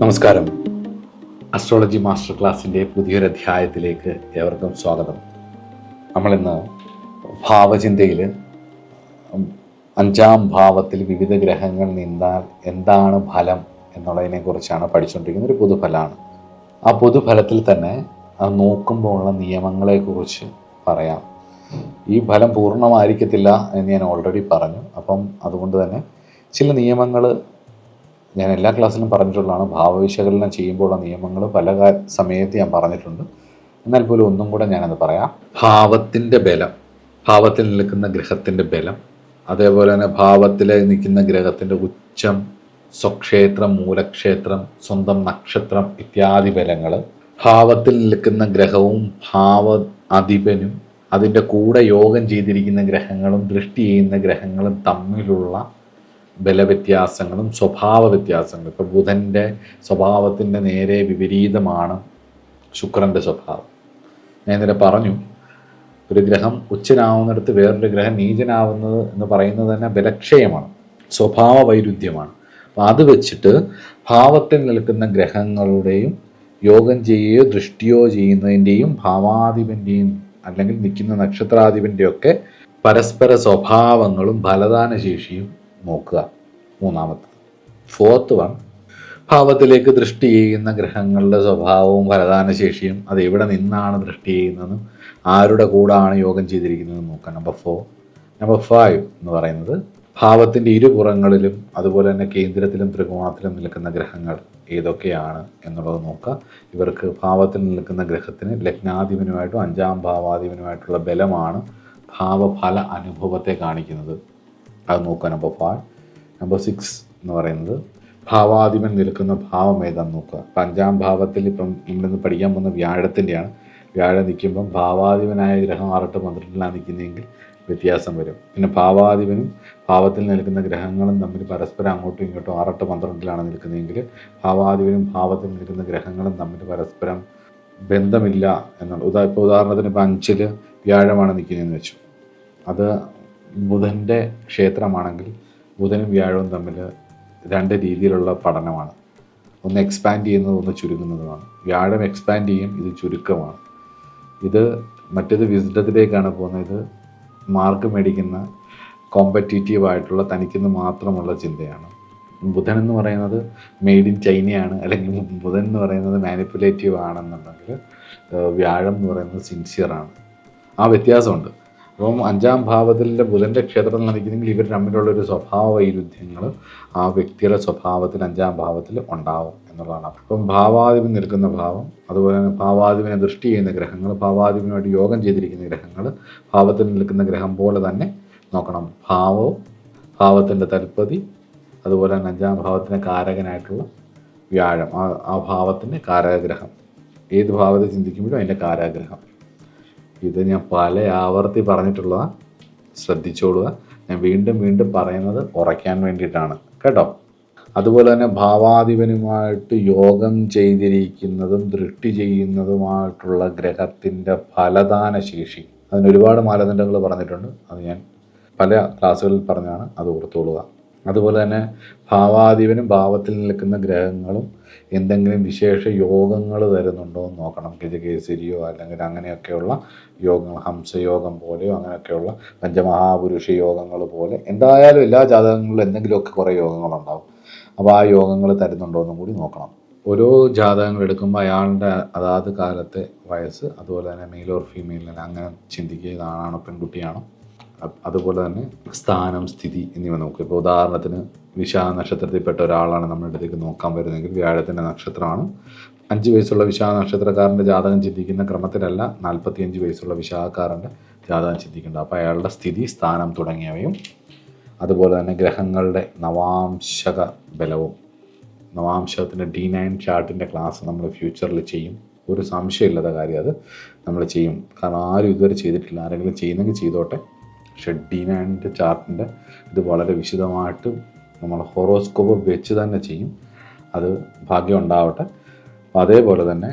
നമസ്കാരം. Astrology master ക്ലാസ്സിൻ്റെ പുതിയൊരു അധ്യായത്തിലേക്ക് ഏവർക്കും സ്വാഗതം. നമ്മളിന്ന് ഭാവചിന്തയിൽ 5-ാം ഭാവത്തിൽ വിവിധ ഗ്രഹങ്ങൾ നിന്നാൽ എന്താണ് ഫലം എന്നുള്ളതിനെക്കുറിച്ചാണ് പഠിച്ചുകൊണ്ടിരിക്കുന്നത്. ഒരു പൊതുഫലമാണ്. ആ പൊതുഫലത്തിൽ തന്നെ അത് നോക്കുമ്പോൾ ഉള്ള നിയമങ്ങളെക്കുറിച്ച് പറയാം. ഈ ഫലം പൂർണ്ണമായിരിക്കത്തില്ല എന്ന് ഞാൻ ഓൾറെഡി പറഞ്ഞു. അപ്പം അതുകൊണ്ട് തന്നെ ചില നിയമങ്ങൾ ഞാൻ എല്ലാ ക്ലാസ്സിലും പറഞ്ഞിട്ടുള്ളതാണ്. ഭാവവിശകലനം ചെയ്യുമ്പോഴുള്ള നിയമങ്ങൾ പല സമയത്ത് ഞാൻ പറഞ്ഞിട്ടുണ്ട്. എന്നാൽ പോലും ഒന്നും കൂടെ ഞാനത് പറയാം. ഭാവത്തിൻ്റെ ബലം, ഭാവത്തിൽ നിൽക്കുന്ന ഗ്രഹത്തിൻ്റെ ബലം, അതേപോലെ തന്നെ ഭാവത്തിൽ നിൽക്കുന്ന ഗ്രഹത്തിൻ്റെ ഉച്ചം, സ്വക്ഷേത്രം, മൂലക്ഷേത്രം, സ്വന്തം നക്ഷത്രം ഇത്യാദി ബലങ്ങൾ, ഭാവത്തിൽ നിൽക്കുന്ന ഗ്രഹവും ഭാവ അധിപനും അതിൻ്റെ കൂടെ യോഗം ചെയ്തിരിക്കുന്ന ഗ്രഹങ്ങളും ദൃഷ്ടി ചെയ്യുന്ന ഗ്രഹങ്ങളും തമ്മിലുള്ള ബലവ്യത്യാസങ്ങളും സ്വഭാവ വ്യത്യാസങ്ങളും. ഇപ്പോൾ ബുധൻ്റെ സ്വഭാവത്തിൻ്റെ നേരെ വിപരീതമാണ് ശുക്രൻ്റെ സ്വഭാവം. ഞാൻ ഇന്നലെ പറഞ്ഞു, ഒരു ഗ്രഹം ഉച്ചനാവുന്നിടത്ത് വേറൊരു ഗ്രഹം നീചനാവുന്നത് എന്ന് പറയുന്നത് തന്നെ ബലക്ഷയമാണ്, സ്വഭാവ വൈരുദ്ധ്യമാണ്. അപ്പോൾ അത് വെച്ചിട്ട് ഭാവത്തിൽ നിൽക്കുന്ന ഗ്രഹങ്ങളുടെയും യോഗം ചെയ്യുകയോ ദൃഷ്ടിയോ ചെയ്യുന്നതിൻ്റെയും ഭാവാധിപൻ്റെയും അല്ലെങ്കിൽ നിൽക്കുന്ന നക്ഷത്രാധിപൻ്റെയൊക്കെ പരസ്പര സ്വഭാവങ്ങളും ഫലദാന ശേഷിയും നോക്കുക. മൂന്നാമത്തത്, ഫോർത്ത് വൺ, ഭാവത്തിലേക്ക് ദൃഷ്ടി ചെയ്യുന്ന ഗ്രഹങ്ങളുടെ സ്വഭാവവും ഫലദാന ശേഷിയും, അത് എവിടെ നിന്നാണ് ദൃഷ്ടി ചെയ്യുന്നതെന്നും ആരുടെ കൂടാണ് യോഗം ചെയ്തിരിക്കുന്നതെന്ന് നോക്കാം. നമ്പർ 5 എന്ന് പറയുന്നത് ഭാവത്തിൻ്റെ ഇരുപുറങ്ങളിലും അതുപോലെ തന്നെ കേന്ദ്രത്തിലും ത്രികോണത്തിലും നിൽക്കുന്ന ഗ്രഹങ്ങൾ ഏതൊക്കെയാണ് എന്നുള്ളത് നോക്കുക. ഇവർക്ക് ഭാവത്തിൽ നിൽക്കുന്ന ഗ്രഹത്തിന് ലഗ്നാധിപനുമായിട്ടും 5-ാം ഭാവാധിപനുമായിട്ടുള്ള ബലമാണ് ഭാവഫല അനുഭവത്തെ കാണിക്കുന്നത്. അത് നോക്കുക. നമ്പർ 6 എന്ന് പറയുന്നത് ഭാവാധിപൻ നിൽക്കുന്ന ഭാവം ഏതാന്ന് നോക്കുക. ഇപ്പം 5-ാം ഭാവത്തിൽ ഇപ്പം നമ്മളിന്ന് പഠിക്കാൻ പോകുന്ന വ്യാഴത്തിൻ്റെയാണ്. വ്യാഴം നിൽക്കുമ്പം ഭാവാധിപനായ ഗ്രഹം 6-12 നിൽക്കുന്നതെങ്കിൽ വ്യത്യാസം വരും. പിന്നെ ഭാവാധിപനും ഭാവത്തിൽ നിൽക്കുന്ന ഗ്രഹങ്ങളും തമ്മിൽ പരസ്പരം അങ്ങോട്ടും ഇങ്ങോട്ടും 6-12 നിൽക്കുന്നതെങ്കിൽ ഭാവാധിപനും ഭാവത്തിൽ നിൽക്കുന്ന ഗ്രഹങ്ങളും തമ്മിൽ പരസ്പരം ബന്ധമില്ല എന്നുള്ള. ഇപ്പോൾ ഉദാഹരണത്തിന് ഇപ്പം 5-ൽ വ്യാഴമാണ് നിൽക്കുന്നതെന്ന് വെച്ചു. അത് ബുധൻ്റെ ക്ഷേത്രമാണെങ്കിൽ ബുധനും വ്യാഴവും തമ്മിൽ 2 രീതിയിലുള്ള പഠനമാണ്. ഒന്ന് എക്സ്പാൻഡ് ചെയ്യുന്നത്, ഒന്ന് ചുരുങ്ങുന്നതുമാണ്. വ്യാഴം എക്സ്പാൻഡ് ചെയ്യും, ഇത് ചുരുക്കമാണ്. മറ്റേത് വിസ്ഡത്തിലേക്കാണ് പോകുന്നത്. ഇത് മാർക്ക് മേടിക്കുന്ന കോമ്പറ്റീറ്റീവായിട്ടുള്ള തനിക്കെന്ന് മാത്രമുള്ള ചിന്തയാണ്. ബുധൻ എന്ന് പറയുന്നത് മെയ്ഡ് ഇൻ ചൈനയാണ്, അല്ലെങ്കിൽ ബുധൻ എന്ന് പറയുന്നത് മാനിപ്പുലേറ്റീവ് ആണെന്നുണ്ടെങ്കിൽ വ്യാഴം എന്ന് പറയുന്നത് സിൻസിയറാണ്. ആ വ്യത്യാസമുണ്ട്. അപ്പം 5-ാം ഭാവത്തിലെ ബുധൻ്റെ ക്ഷേത്രം നിൽക്കുന്നെങ്കിൽ ഇവർ തമ്മിലുള്ളൊരു സ്വഭാവ വൈരുദ്ധ്യങ്ങൾ ആ വ്യക്തിയുടെ സ്വഭാവത്തിൽ 5-ാം ഭാവത്തിൽ ഉണ്ടാവും എന്നുള്ളതാണ്. അപ്പം ഭാവാധിപൻ നിൽക്കുന്ന ഭാവം, അതുപോലെ തന്നെ ഭാവാധിപനെ ദൃഷ്ടി ചെയ്യുന്ന ഗ്രഹങ്ങൾ, ഭാവാധിപനുമായിട്ട് യോഗം ചെയ്തിരിക്കുന്ന ഗ്രഹങ്ങൾ ഭാവത്തിൽ നിൽക്കുന്ന ഗ്രഹം പോലെ തന്നെ നോക്കണം. ഭാവത്തിൻ്റെ തൽപ്പതി, അതുപോലെ തന്നെ 5-ാം ഭാവത്തിൻ്റെ കാരകനായിട്ടുള്ള വ്യാഴം, ആ ഭാവത്തിൻ്റെ കാരകഗ്രഹം. ഏത് ഭാവത്തെ ചിന്തിക്കുമ്പോഴും അതിൻ്റെ കാരകഗ്രഹം. ഇത് ഞാൻ പല ആവർത്തി പറഞ്ഞിട്ടുള്ളതാണ്, ശ്രദ്ധിച്ചോളുക. ഞാൻ വീണ്ടും പറയുന്നത് ഉറയ്ക്കാൻ വേണ്ടിയിട്ടാണ് കേട്ടോ. അതുപോലെ തന്നെ ഭാവാധിപനുമായിട്ട് യോഗം ചെയ്തിരിക്കുന്നതും ദൃഷ്ടി ചെയ്യുന്നതുമായിട്ടുള്ള ഗ്രഹത്തിൻ്റെ ഫലദാന ശേഷി, അതിന് ഒരുപാട് മാനദണ്ഡങ്ങൾ പറഞ്ഞിട്ടുണ്ട്. അത് ഞാൻ പല ക്ലാസ്സുകളിൽ പറഞ്ഞാണ്, അത് ഓർത്തോളുക. അതുപോലെ തന്നെ ഭാവാധിപനും ഭാവത്തിൽ നിൽക്കുന്ന ഗ്രഹങ്ങളും എന്തെങ്കിലും വിശേഷ യോഗങ്ങൾ തരുന്നുണ്ടോ എന്ന് നോക്കണം. ഗജകേസരിയോ അല്ലെങ്കിൽ അങ്ങനെയൊക്കെയുള്ള യോഗങ്ങൾ, ഹംസയോഗം പോലെയോ അങ്ങനെയൊക്കെയുള്ള പഞ്ചമഹാപുരുഷ യോഗങ്ങൾ പോലെ എന്തായാലും എല്ലാ ജാതകങ്ങളിലും എന്തെങ്കിലുമൊക്കെ കുറേ യോഗങ്ങളുണ്ടാവും. അപ്പോൾ ആ യോഗങ്ങൾ തരുന്നുണ്ടോ എന്നും കൂടി നോക്കണം. ഓരോ ജാതകങ്ങൾ എടുക്കുമ്പോൾ അയാളുടെ അതാത് കാലത്തെ വയസ്സ്, അതുപോലെ തന്നെ മെയിൽ ഓർ ഫീമെയിൽ അങ്ങനെ ചിന്തിക്കുക, ഇതാണാണോ പെൺകുട്ടിയാണോ, അതുപോലെ തന്നെ സ്ഥാനം, സ്ഥിതി എന്നിവ നോക്കുക. ഇപ്പോൾ ഉദാഹരണത്തിന് വിശാഖ നക്ഷത്രത്തിൽപ്പെട്ട ഒരാളാണ് നമ്മുടെ അടുത്തേക്ക് നോക്കാൻ വരുന്നതെങ്കിൽ വ്യാഴത്തിൻ്റെ നക്ഷത്രമാണ്. 5 വയസ്സുള്ള വിശാഖ നക്ഷത്രക്കാരൻ്റെ ജാതകം ചിന്തിക്കുന്ന ക്രമത്തിലല്ല 45 വയസ്സുള്ള വിശാഖക്കാരൻ്റെ ജാതകം ചിന്തിക്കേണ്ടത്. അപ്പോൾ അയാളുടെ സ്ഥിതി, സ്ഥാനം തുടങ്ങിയവയും, അതുപോലെ തന്നെ ഗ്രഹങ്ങളുടെ നവാംശക ബലവും. നവാംശത്തിൻ്റെ D9 ചാർട്ടിൻ്റെ ക്ലാസ് നമ്മൾ ഫ്യൂച്ചറിൽ ചെയ്യും. ഒരു സംശയമില്ലാത്ത കാര്യം, അത് നമ്മൾ ചെയ്യും. കാരണം ആരും ഇതുവരെ ചെയ്തിട്ടില്ല. ആരെങ്കിലും ചെയ്യുന്നെങ്കിൽ ചെയ്തോട്ടെ. പക്ഷേ D9 ചാർട്ടിൻ്റെ ഇത് വളരെ വിശദമായിട്ട് നമ്മൾ ഹോറോസ്കോപ്പ് വെച്ച് തന്നെ ചെയ്യും. അത് ഭാഗ്യം ഉണ്ടാവട്ടെ. അപ്പോൾ അതേപോലെ തന്നെ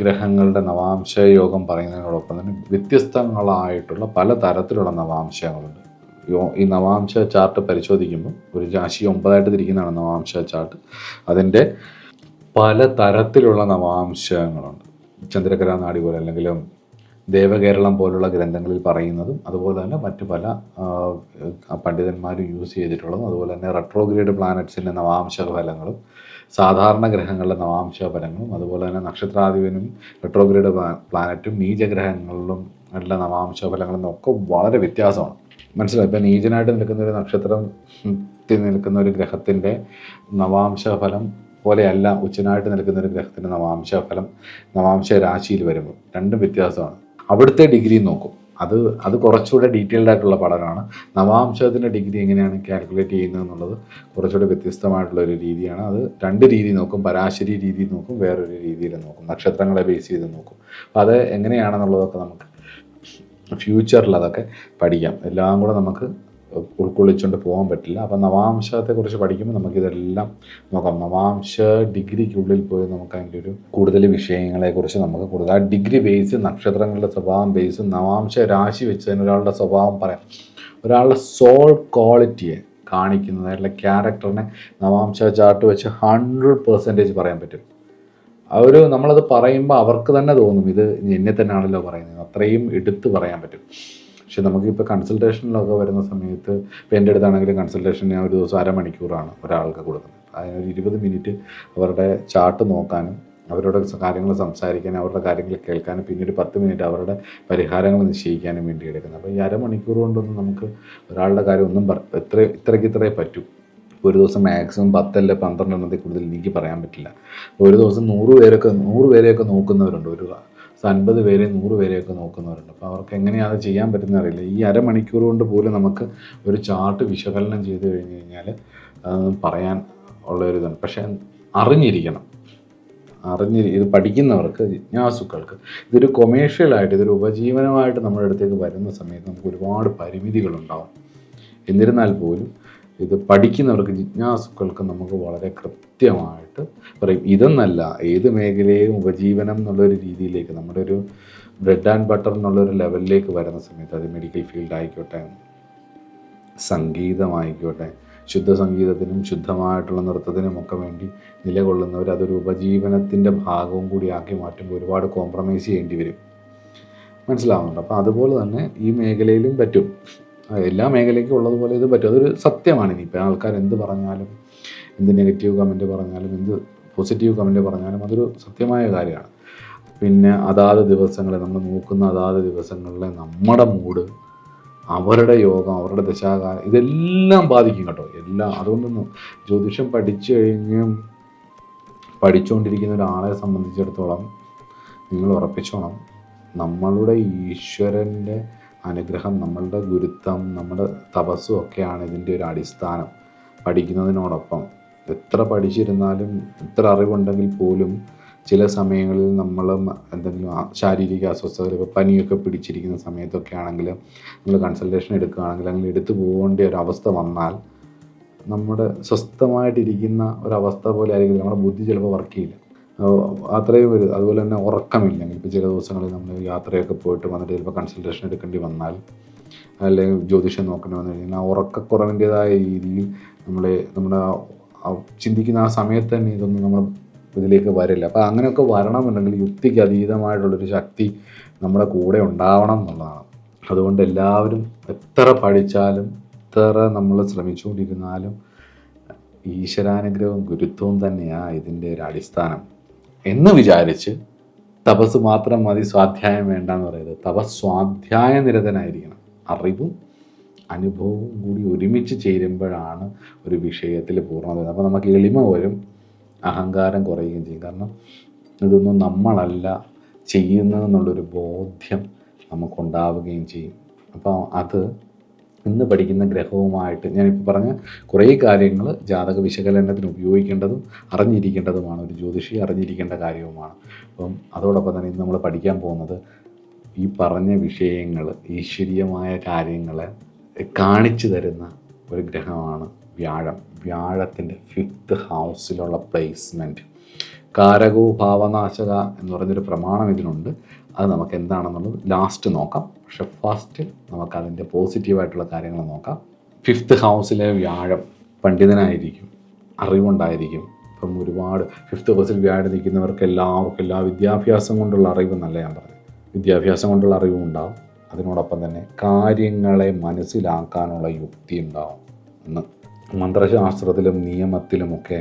ഗ്രഹങ്ങളുടെ നവാംശ യോഗം പറയുന്നതിനോടൊപ്പം തന്നെ വ്യത്യസ്തങ്ങളായിട്ടുള്ള പല തരത്തിലുള്ള നവാംശങ്ങളുണ്ട്. ഈ നവാംശ ചാർട്ട് പരിശോധിക്കുമ്പോൾ ഒരു രാശി 9 തിരിക്കുന്നതാണ് നവാംശ ചാർട്ട്. അതിൻ്റെ പല തരത്തിലുള്ള നവാംശങ്ങളുണ്ട്. ചന്ദ്രകലാ നാഡി പോലെ അല്ലെങ്കിൽ ദേവകേരളം പോലുള്ള ഗ്രന്ഥങ്ങളിൽ പറയുന്നതും അതുപോലെ തന്നെ മറ്റു പല പണ്ഡിതന്മാരും യൂസ് ചെയ്തിട്ടുള്ളതും അതുപോലെ തന്നെ റെട്രോഗ്രേഡ് പ്ലാനറ്റ്സിൻ്റെ നവാംശ ഫലങ്ങളും സാധാരണ ഗ്രഹങ്ങളുടെ നവാംശ ഫലങ്ങളും അതുപോലെ തന്നെ നക്ഷത്രാധിപനും റെട്രോഗ്രേഡ് പ്ലാനറ്റും നീചഗ്രഹങ്ങളിലും ഉള്ള നവാംശ ഫലങ്ങളും ഒക്കെ വളരെ വ്യത്യാസമാണ്. മനസ്സിലായി? ഇപ്പം നീചനായിട്ട് നിൽക്കുന്ന ഒരു നക്ഷത്രത്തിൽ നിൽക്കുന്ന ഒരു ഗ്രഹത്തിൻ്റെ നവാംശ ഫലം പോലെയല്ല ഉച്ചനായിട്ട് നിൽക്കുന്ന ഒരു ഗ്രഹത്തിൻ്റെ നവാംശ ഫലം നവാംശ രാശിയിൽ വരുമ്പോൾ രണ്ടും വ്യത്യാസമാണ്. അവിടുത്തെ ഡിഗ്രി നോക്കും. അത് കുറച്ചുകൂടെ ഡീറ്റെയിൽഡ് ആയിട്ടുള്ള പഠനമാണ്. നവാംശത്തിൻ്റെ ഡിഗ്രി എങ്ങനെയാണ് കാൽക്കുലേറ്റ് ചെയ്യുന്നത് എന്നുള്ളത് കുറച്ചുകൂടെ വ്യത്യസ്തമായിട്ടുള്ള ഒരു രീതിയാണ്. അത് രണ്ട് രീതി നോക്കും. പരാശരി രീതി നോക്കും, വേറൊരു രീതിയിൽ നോക്കും, നക്ഷത്രങ്ങളെ ബേസ് ചെയ്ത് നോക്കും. അപ്പോൾ അത് എങ്ങനെയാണെന്നുള്ളതൊക്കെ നമുക്ക് ഫ്യൂച്ചറിൽ അതൊക്കെ പഠിക്കാം. എല്ലാം കൂടെ നമുക്ക് ഉൾക്കൊള്ളിച്ചുകൊണ്ട് പോകാൻ പറ്റില്ല. അപ്പം നവാംശത്തെക്കുറിച്ച് പഠിക്കുമ്പോൾ നമുക്കിതെല്ലാം നോക്കാം. നവാംശ ഡിഗ്രിക്കുള്ളിൽ പോയി നമുക്ക് അതിൻ്റെ ഒരു കൂടുതൽ വിഷയങ്ങളെക്കുറിച്ച് നമുക്ക് കൂടുതൽ ആ ഡിഗ്രി ബേസ്, നക്ഷത്രങ്ങളുടെ സ്വഭാവം ബേസ്, നവാംശ രാശി വെച്ച് തന്നെ ഒരാളുടെ സ്വഭാവം പറയാം. ഒരാളുടെ സോൾ ക്വാളിറ്റിയെ കാണിക്കുന്നത്, അയാളുടെ ക്യാരക്ടറിനെ നവാംശ ചാർട്ട് വെച്ച് 100% പറയാൻ പറ്റും. നമ്മളത് പറയുമ്പോൾ അവർക്ക് തന്നെ തോന്നും ഇത് എന്നെ തന്നെയാണല്ലോ പറയുന്നത്, അത്രയും എടുത്ത് പറയാൻ പറ്റും. പക്ഷെ നമുക്കിപ്പോൾ കൺസൾട്ടേഷനിലൊക്കെ വരുന്ന സമയത്ത്, ഇപ്പോൾ എൻ്റെ അടുത്താണെങ്കിലും കൺസൾട്ടേഷൻ ഞാൻ ഒരു ദിവസം അരമണിക്കൂറാണ് ഒരാൾക്ക് കൊടുക്കുന്നത്. അതിനൊരു 20 മിനിറ്റ് അവരുടെ ചാർട്ട് നോക്കാനും അവരുടെ കാര്യങ്ങൾ സംസാരിക്കാനും അവരുടെ കാര്യങ്ങൾ കേൾക്കാനും പിന്നെ ഒരു 10 മിനിറ്റ് അവരുടെ പരിഹാരങ്ങൾ നിശ്ചയിക്കാനും വേണ്ടി എടുക്കുന്നത്. അപ്പോൾ ഈ അരമണിക്കൂർ കൊണ്ടൊന്നും നമുക്ക് ഒരാളുടെ കാര്യം ഒന്നും ഇത്രയ്ക്ക് പറ്റും. ഒരു ദിവസം മാക്സിമം 10 അല്ല 12 എണ്ണത്തിൽ കൂടുതൽ എനിക്ക് പറയാൻ പറ്റില്ല. ഒരു ദിവസം 100 പേരെയൊക്കെ നോക്കുന്നവരുണ്ട്, ഒരു 50 പേരെ 100 പേരെയൊക്കെ നോക്കുന്നവരുണ്ട്. അപ്പോൾ അവർക്ക് എങ്ങനെയാണ് അത് ചെയ്യാൻ പറ്റുന്നത് അറിയില്ല. ഈ അരമണിക്കൂർ കൊണ്ട് പോലും നമുക്ക് ഒരു ചാർട്ട് വിശകലനം ചെയ്ത് കഴിഞ്ഞ് കഴിഞ്ഞാൽ അതൊന്നും പറയാൻ ഉള്ളൊരിതാണ്. പക്ഷേ അറിഞ്ഞിരിക്കണം. ഇത് പഠിക്കുന്നവർക്ക്, ജിജ്ഞാസുക്കൾക്ക്, ഇതൊരു കൊമേഴ്ഷ്യലായിട്ട്, ഇതൊരു ഉപജീവനമായിട്ട് നമ്മുടെ അടുത്തേക്ക് വരുന്ന സമയത്ത് നമുക്ക് ഒരുപാട് പരിമിതികളുണ്ടാവും. എന്നിരുന്നാൽ പോലും ഇത് പഠിക്കുന്നവർക്ക്, ജിജ്ഞാസുക്കൾക്ക് നമുക്ക് വളരെ കൃത്യമായിട്ട് പറയും. ഇതെന്നല്ല, ഏത് മേഖലയും ഉപജീവനം എന്നുള്ളൊരു രീതിയിലേക്ക്, നമ്മുടെ ഒരു ബ്രെഡ് ആൻഡ് ബട്ടർ എന്നുള്ളൊരു ലെവലിലേക്ക് വരുന്ന സമയത്ത്, അത് മെഡിക്കൽ ഫീൽഡ് ആയിക്കോട്ടെ, സംഗീതമായിക്കോട്ടെ, ശുദ്ധ സംഗീതത്തിനും ശുദ്ധമായിട്ടുള്ള നൃത്തത്തിനും ഒക്കെ വേണ്ടി നിലകൊള്ളുന്നവർ അതൊരു ഉപജീവനത്തിൻ്റെ ഭാഗവും കൂടി ആക്കി മാറ്റുമ്പോൾ ഒരുപാട് കോംപ്രമൈസ് ചെയ്യേണ്ടി വരും. മനസ്സിലാവുന്നുണ്ട്? അപ്പോൾ അതുപോലെ തന്നെ ഈ മേഖലയിലും പറ്റും. എല്ലാ മേഖലയ്ക്കും ഉള്ളതുപോലെ ഇത് പറ്റും. അതൊരു സത്യമാണ്. ഇനിയിപ്പോൾ ആൾക്കാർ എന്ത് പറഞ്ഞാലും, എന്ത് നെഗറ്റീവ് കമൻറ്റ് പറഞ്ഞാലും, എന്ത് പോസിറ്റീവ് കമൻറ്റ് പറഞ്ഞാലും അതൊരു സത്യമായ കാര്യമാണ്. പിന്നെ അതാത് ദിവസങ്ങളെ നമ്മൾ നോക്കുന്ന അതാത് ദിവസങ്ങളിലെ നമ്മുടെ മൂഡ്, അവരുടെ യോഗം, അവരുടെ ദശാകാലം, ഇതെല്ലാം ബാധിക്കും കേട്ടോ. എല്ലാം. അതുകൊണ്ടൊന്നും ജ്യോതിഷം പഠിച്ചുകൊണ്ടിരിക്കുന്ന ഒരാളെ സംബന്ധിച്ചിടത്തോളം നിങ്ങൾ ഉറപ്പിച്ചോണം, നമ്മളുടെ ഈശ്വരൻ്റെ അനുഗ്രഹം, നമ്മളുടെ ഗുരുത്വം, നമ്മുടെ തപസ്സും ഒക്കെയാണ് ഇതിൻ്റെ ഒരു അടിസ്ഥാനം. പഠിക്കുന്നതിനോടൊപ്പം എത്ര പഠിച്ചിരുന്നാലും, എത്ര അറിവുണ്ടെങ്കിൽ പോലും ചില സമയങ്ങളിൽ നമ്മൾ എന്തെങ്കിലും ശാരീരിക അസ്വസ്ഥതകൾ, ഇപ്പോൾ പനിയൊക്കെ പിടിച്ചിരിക്കുന്ന സമയത്തൊക്കെ ആണെങ്കിൽ നമ്മൾ കൺസൾട്ടേഷൻ എടുക്കുകയാണെങ്കിൽ അല്ലെങ്കിൽ എടുത്തു പോകേണ്ട ഒരവസ്ഥ വന്നാൽ നമ്മുടെ സ്വസ്ഥമായിട്ടിരിക്കുന്ന ഒരവസ്ഥ പോലെ ആയിരിക്കില്ല. നമ്മുടെ ബുദ്ധി ചിലപ്പോൾ വർക്ക് ചെയ്യില്ല. അത്രയും ഒരു, അതുപോലെ തന്നെ ഉറക്കമില്ലെങ്കിൽ, ഇപ്പോൾ ചില ദിവസങ്ങളിൽ നമ്മൾ യാത്രയൊക്കെ പോയിട്ട് വന്നിട്ട് ചിലപ്പോൾ കൺസൾട്ടേഷൻ എടുക്കേണ്ടി വന്നാൽ, അല്ലെങ്കിൽ ജ്യോതിഷം നോക്കേണ്ടി വന്നു കഴിഞ്ഞാൽ ഉറക്കക്കുറവിൻ്റേതായ രീതിയിൽ നമ്മുടെ ചിന്തിക്കുന്ന ആ സമയത്ത് തന്നെ ഇതൊന്നും നമ്മൾ ഇതിലേക്ക് വരില്ല. അപ്പോൾ അങ്ങനെയൊക്കെ വരണമെന്നുണ്ടെങ്കിൽ യുക്തിക്ക് അതീതമായിട്ടുള്ളൊരു ശക്തി നമ്മുടെ കൂടെ ഉണ്ടാവണം എന്നുള്ളതാണ്. അതുകൊണ്ട് എല്ലാവരും എത്ര പഠിച്ചാലും, എത്ര നമ്മൾ ശ്രമിച്ചുകൊണ്ടിരുന്നാലും ഈശ്വരാനുഗ്രഹവും ഗുരുത്വവും തന്നെയാണ് ഇതിൻ്റെ ഒരു അടിസ്ഥാനം എന്ന് വിചാരിച്ച് തപസ് മാത്രം മതി, സ്വാധ്യായം വേണ്ടെന്ന് പറയുന്നത്. സ്വാധ്യായ നിരതനായിരിക്കണം. അറിവും അനുഭവവും കൂടി ഒരുമിച്ച് ചേരുമ്പോഴാണ് ഒരു വിഷയത്തിൽ പൂർണ്ണത. അപ്പോൾ നമുക്ക് എളിമ വരും, അഹങ്കാരം കുറയുകയും ചെയ്യും. കാരണം ഇതൊന്നും നമ്മളല്ല ചെയ്യുന്നതെന്നുള്ളൊരു ബോധ്യം നമുക്കുണ്ടാവുകയും ചെയ്യും. അപ്പോൾ അത് ഇന്ന് പഠിക്കുന്ന ഗ്രഹവുമായിട്ട് ഞാനിപ്പോൾ പറഞ്ഞ കുറേ കാര്യങ്ങൾ ജാതക വിശകലനത്തിന് ഉപയോഗിക്കേണ്ടതും അറിഞ്ഞിരിക്കേണ്ടതുമാണ്. ഒരു ജ്യോതിഷി അറിഞ്ഞിരിക്കേണ്ട കാര്യവുമാണ്. അപ്പം അതോടൊപ്പം തന്നെ ഇന്ന് നമ്മൾ പഠിക്കാൻ പോകുന്നത് ഈ പറഞ്ഞ വിഷയങ്ങൾ, ഈശ്വരീയമായ കാര്യങ്ങളെ കാണിച്ചു തരുന്ന ഒരു ഗ്രഹമാണ് വ്യാഴം. വ്യാഴത്തിൻ്റെ 5th ഹൗസിലുള്ള പ്ലേസ്മെൻറ്റ്. കാരകോ ഭാവനാശക എന്ന് പറഞ്ഞൊരു പ്രമാണം ഇതിനുണ്ട്. അത് നമുക്ക് എന്താണെന്നുള്ളത് ലാസ്റ്റ് നോക്കാം. പക്ഷെ ഫസ്റ്റ് നമുക്കതിൻ്റെ പോസിറ്റീവായിട്ടുള്ള കാര്യങ്ങൾ നോക്കാം. 5th ഹൗസിലെ വ്യാഴം പണ്ഡിതനായിരിക്കും, അറിവുണ്ടായിരിക്കും, ഇപ്പം ഒരുപാട് 5th ഹൗസിൽ വ്യാഴം നിൽക്കുന്നവർക്ക് എല്ലാവർക്കും എല്ലാ വിദ്യാഭ്യാസം കൊണ്ടുള്ള അറിവെന്നല്ല ഞാൻ പറഞ്ഞത്. വിദ്യാഭ്യാസം കൊണ്ടുള്ള അറിവും ഉണ്ടാവും, അതിനോടൊപ്പം തന്നെ കാര്യങ്ങളെ മനസ്സിലാക്കാനുള്ള യുക്തി ഉണ്ടാവും. ഒന്ന് മന്ത്രശാസ്ത്രത്തിലും നിയമത്തിലുമൊക്കെ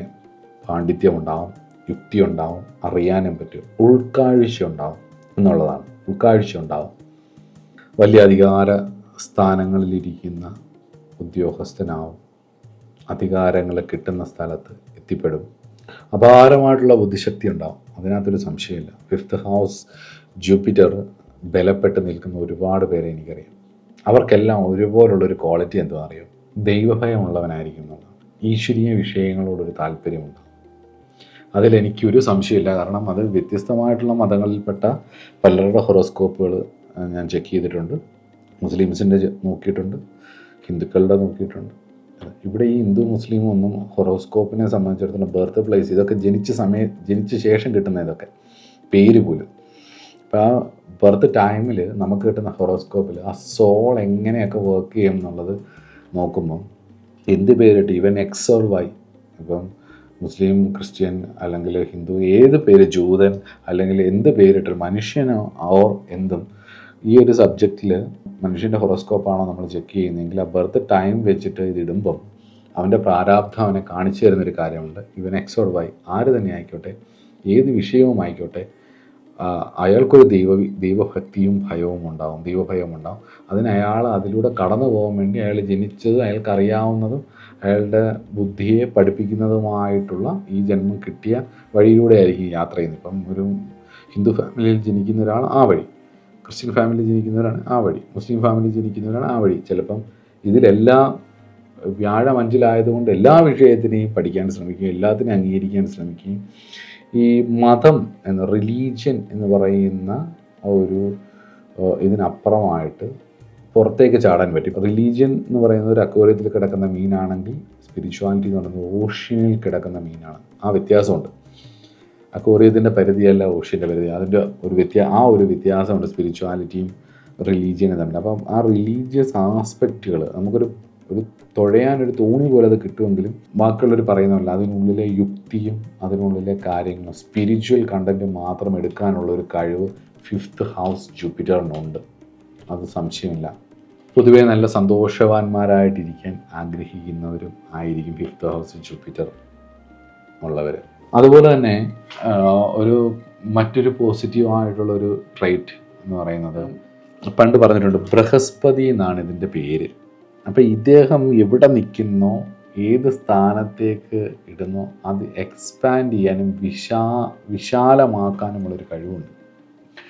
പാണ്ഡിത്യം ഉണ്ടാവും, യുക്തി ഉണ്ടാവും, അറിയാനും പറ്റും, ഉൾക്കാഴ്ച ഉണ്ടാവും എന്നുള്ളതാണ്. ഉൾക്കാഴ്ച ഉണ്ടാവും. വലിയ അധികാര സ്ഥാനങ്ങളിലിരിക്കുന്ന ഉദ്യോഗസ്ഥനാവും, അധികാരങ്ങൾ കിട്ടുന്ന സ്ഥലത്ത് എത്തിപ്പെടും, അപാരമായിട്ടുള്ള ബുദ്ധിശക്തി ഉണ്ടാവും, അതിനകത്തൊരു സംശയമില്ല. 5th ഹൗസ് ജൂപ്പിറ്റർ ബലപ്പെട്ട് നിൽക്കുന്ന ഒരുപാട് പേരെ എനിക്കറിയാം. അവർക്കെല്ലാം ഒരുപോലുള്ളൊരു ക്വാളിറ്റി എന്താ അറിയാം, ദൈവഭയമുള്ളവനായിരിക്കും എന്നുള്ളതാണ്. ഈശ്വരീയ വിഷയങ്ങളോടൊരു താല്പര്യമുണ്ട്. അതിലെനിക്കൊരു സംശയമില്ല. കാരണം അത് വ്യത്യസ്തമായിട്ടുള്ള മതങ്ങളിൽപ്പെട്ട പലരുടെ ഹൊറോസ്കോപ്പുകൾ ഞാൻ ചെക്ക് ചെയ്തിട്ടുണ്ട്. മുസ്ലിംസിൻ്റെ നോക്കിയിട്ടുണ്ട്, ഹിന്ദുക്കളുടെ നോക്കിയിട്ടുണ്ട്. ഇവിടെ ഈ ഹിന്ദു മുസ്ലിമും ഒന്നും ഹൊറോസ്കോപ്പിനെ സംബന്ധിച്ചിടത്തോളം ബർത്ത് പ്ലേസ് ഇതൊക്കെ ജനിച്ച ശേഷം കിട്ടുന്ന ഇതൊക്കെ പേര് പോലും. അപ്പോൾ ആ ബർത്ത് ടൈമിൽ നമുക്ക് കിട്ടുന്ന ഹൊറോസ്കോപ്പിൽ ആ സോൾ എങ്ങനെയൊക്കെ വർക്ക് ചെയ്യും എന്നുള്ളത് നോക്കുമ്പം എന്ത് പേരിട്ട് ഇവൻ എക്സ് ഓർ വൈ, ഇപ്പം മുസ്ലിം, ക്രിസ്ത്യൻ അല്ലെങ്കിൽ ഹിന്ദു, ഏത് പേര്, ജൂതൻ അല്ലെങ്കിൽ എന്ത് പേരിട്ട് മനുഷ്യനോ ഓർ എന്തും, ഈ ഒരു സബ്ജക്റ്റിൽ മനുഷ്യൻ്റെ ഹൊറോസ്കോപ്പാണോ നമ്മൾ ചെക്ക് ചെയ്യുന്നതെങ്കിൽ ആ ബർത്ത് ടൈം വെച്ചിട്ട് ഇതിടുമ്പം അവൻ്റെ പ്രാരാബ്ധം അവനെ കാണിച്ചു തരുന്നൊരു കാര്യമുണ്ട്. ഇവൻ എക്സ് ഓർ വൈ ആര് തന്നെ ആയിക്കോട്ടെ, ഏത് വിഷയവും ആയിക്കോട്ടെ, അയാൾക്കൊരു ദൈവഭക്തിയും ഭയവും ഉണ്ടാവും, ദൈവഭയവും ഉണ്ടാവും. അതിന് അയാൾ അതിലൂടെ കടന്നു പോകാൻ വേണ്ടി അയാൾ ജനിച്ചത് അയാൾക്കറിയാവുന്നതും അയാളുടെ ബുദ്ധിയെ പഠിപ്പിക്കുന്നതുമായിട്ടുള്ള ഈ ജന്മം കിട്ടിയ വഴിയിലൂടെ ആയിരിക്കും യാത്ര ചെയ്യുന്നത്. ഇപ്പം ഒരു ഹിന്ദു ഫാമിലിയിൽ ജനിക്കുന്ന ഒരാൾ ആ വഴി, ക്രിസ്ത്യൻ ഫാമിലിയിൽ ജനിക്കുന്നവരാണ് ആ വഴി, മുസ്ലിം ഫാമിലിയിൽ ജനിക്കുന്നവരാണ് ആ വഴി. ചിലപ്പം ഇതിലെല്ലാം വ്യാഴം 5-ലായതുകൊണ്ട് എല്ലാ വിഷയത്തിനെയും പഠിക്കാൻ ശ്രമിക്കുകയും എല്ലാത്തിനെയും അംഗീകരിക്കാൻ ശ്രമിക്കുകയും ഈ മതം എന്ന റിലീജിയൻ എന്ന് പറയുന്ന ഒരു ഇതിനപ്പുറമായിട്ട് പുറത്തേക്ക് ചാടാൻ പറ്റും. റിലീജിയൻ എന്ന് പറയുന്നത് ഒരു അക്വേറിയത്തിൽ കിടക്കുന്ന മീനാണെങ്കിൽ സ്പിരിച്വാലിറ്റി എന്ന് പറയുന്നത് ഓഷ്യനിൽ കിടക്കുന്ന മീനാണ്. ആ വ്യത്യാസമുണ്ട്. അക്വേറിയത്തിൻ്റെ പരിധിയല്ല ഓഷ്യൻ്റെ പരിധി. അതിൻ്റെ ഒരു വ്യത്യാസമുണ്ട് സ്പിരിച്വാലിറ്റിയും റിലീജിയനും തമ്മിൽ. അപ്പം ആ റിലീജിയസ് ആസ്പെക്റ്റുകൾ നമുക്കൊരു തുഴയാനൊരു തോണി പോലെ അത് കിട്ടുമെങ്കിലും ബാക്കിയുള്ളവർ പറയുന്നതല്ല, അതിനുള്ളിലെ യുക്തിയും അതിനുള്ളിലെ കാര്യങ്ങളും സ്പിരിച്വൽ കണ്ടൻറ്റ് മാത്രം എടുക്കാനുള്ള ഒരു കഴിവ് 5th ഹൗസ് ജൂപ്പിറ്ററിനുണ്ട്. അത് സംശയമില്ല. പൊതുവേ നല്ല സന്തോഷവാന്മാരായിട്ടിരിക്കാൻ ആഗ്രഹിക്കുന്നവരും ആയിരിക്കും 5th ഹൗസ് ജൂപ്പിറ്റർ ഉള്ളവർ. അതുപോലെ തന്നെ മറ്റൊരു പോസിറ്റീവായിട്ടുള്ളൊരു ട്രൈറ്റ് എന്ന് പറയുന്നത്, പണ്ട് പറഞ്ഞിട്ടുണ്ട്, ബൃഹസ്പതി എന്നാണ് ഇതിൻ്റെ പേര്. അപ്പോൾ ഇദ്ദേഹം എവിടെ നിൽക്കുന്നോ, ഏത് സ്ഥാനത്തേക്ക് ഇടുന്നോ അത് എക്സ്പാൻഡ് ചെയ്യാനും വിശാലമാക്കാനുമുള്ളൊരു കഴിവുണ്ട്.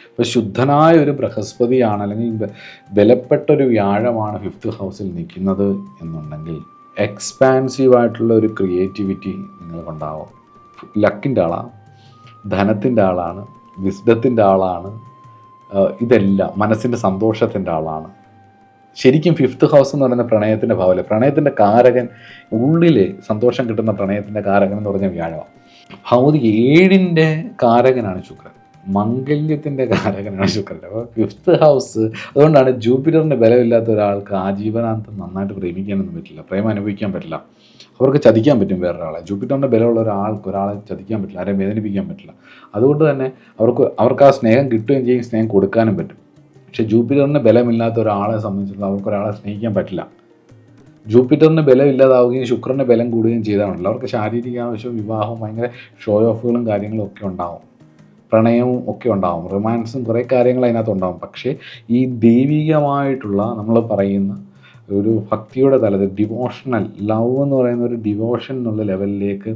ഇപ്പോൾ ശുദ്ധനായ ഒരു ബൃഹസ്പതിയാണ് അല്ലെങ്കിൽ ബലപ്പെട്ടൊരു വ്യാഴമാണ് 5th ഹൗസിൽ നിൽക്കുന്നത് എന്നുണ്ടെങ്കിൽ എക്സ്പാൻസീവായിട്ടുള്ള ഒരു ക്രിയേറ്റിവിറ്റി നിങ്ങൾക്കുണ്ടാവും. ലക്കിൻ്റെ ആളാണ്, ധനത്തിൻ്റെ ആളാണ്, വിസ്ഡത്തിൻ്റെ ആളാണ്, ഇതെല്ലാം മനസ്സിൻ്റെ സന്തോഷത്തിൻ്റെ ആളാണ്. ശരിക്കും 5th ഹൗസ് എന്ന് പറയുന്ന പ്രണയത്തിൻ്റെ ഭാവമല്ല, പ്രണയത്തിൻ്റെ കാരകൻ, ഉള്ളിൽ സന്തോഷം കിട്ടുന്ന പ്രണയത്തിൻ്റെ കാരകൻ എന്ന് പറഞ്ഞാൽ വ്യാഴമാണ്. ഭൗതിക 7ൻ്റെ കാരകനാണ് ശുക്രൻ, മംഗല്യത്തിൻ്റെ കാരകനാണ് ശുക്രൻ. അപ്പോൾ 5th ഹൗസ്, അതുകൊണ്ടാണ് ജൂപ്പിറ്ററിൻ്റെ ബലമില്ലാത്ത ഒരാൾക്ക് ആജീവനാന്തം നന്നായിട്ട് പ്രേമിക്കാനൊന്നും പറ്റില്ല, പ്രേമം അനുഭവിക്കാൻ പറ്റില്ല. അവർക്ക് ചതിക്കാൻ പറ്റും വേറൊരാളെ. ജൂപ്പിറ്ററിൻ്റെ ബലമുള്ള ഒരാളെ ചതിക്കാൻ പറ്റില്ല, ആരെയും വേദനിപ്പിക്കാൻ പറ്റില്ല. അതുകൊണ്ട് തന്നെ അവർക്ക് ആ സ്നേഹം കിട്ടുകയും ചെയ്യും, സ്നേഹം കൊടുക്കാനും പറ്റും. പക്ഷെ ജൂപ്പിറ്ററിന് ബലമില്ലാത്ത ഒരാളെ സംബന്ധിച്ചിടത്തോളം അവർക്ക് ഒരാളെ സ്നേഹിക്കാൻ പറ്റില്ല. ജൂപ്പിറ്ററിന് ബലം ഇല്ലാതാവുകയും ശുക്രന് ബലം കൂടുകയും ചെയ്താണല്ലോ അവർക്ക് ശാരീരിക ആവശ്യവും വിവാഹവും ഭയങ്കര ഷോ ഓഫുകളും കാര്യങ്ങളും ഒക്കെ ഉണ്ടാവും, പ്രണയവും ഒക്കെ ഉണ്ടാവും, റൊമാൻസും കുറേ കാര്യങ്ങൾ അതിനകത്ത് ഉണ്ടാവും. പക്ഷേ ഈ ദൈവികമായിട്ടുള്ള നമ്മൾ പറയുന്ന ഒരു ഭക്തിയുടെ തലത്തിൽ ഡിവോഷണൽ ലവ് എന്ന് പറയുന്ന ഒരു ഡിവോഷൻ എന്നുള്ള ലെവലിലേക്ക്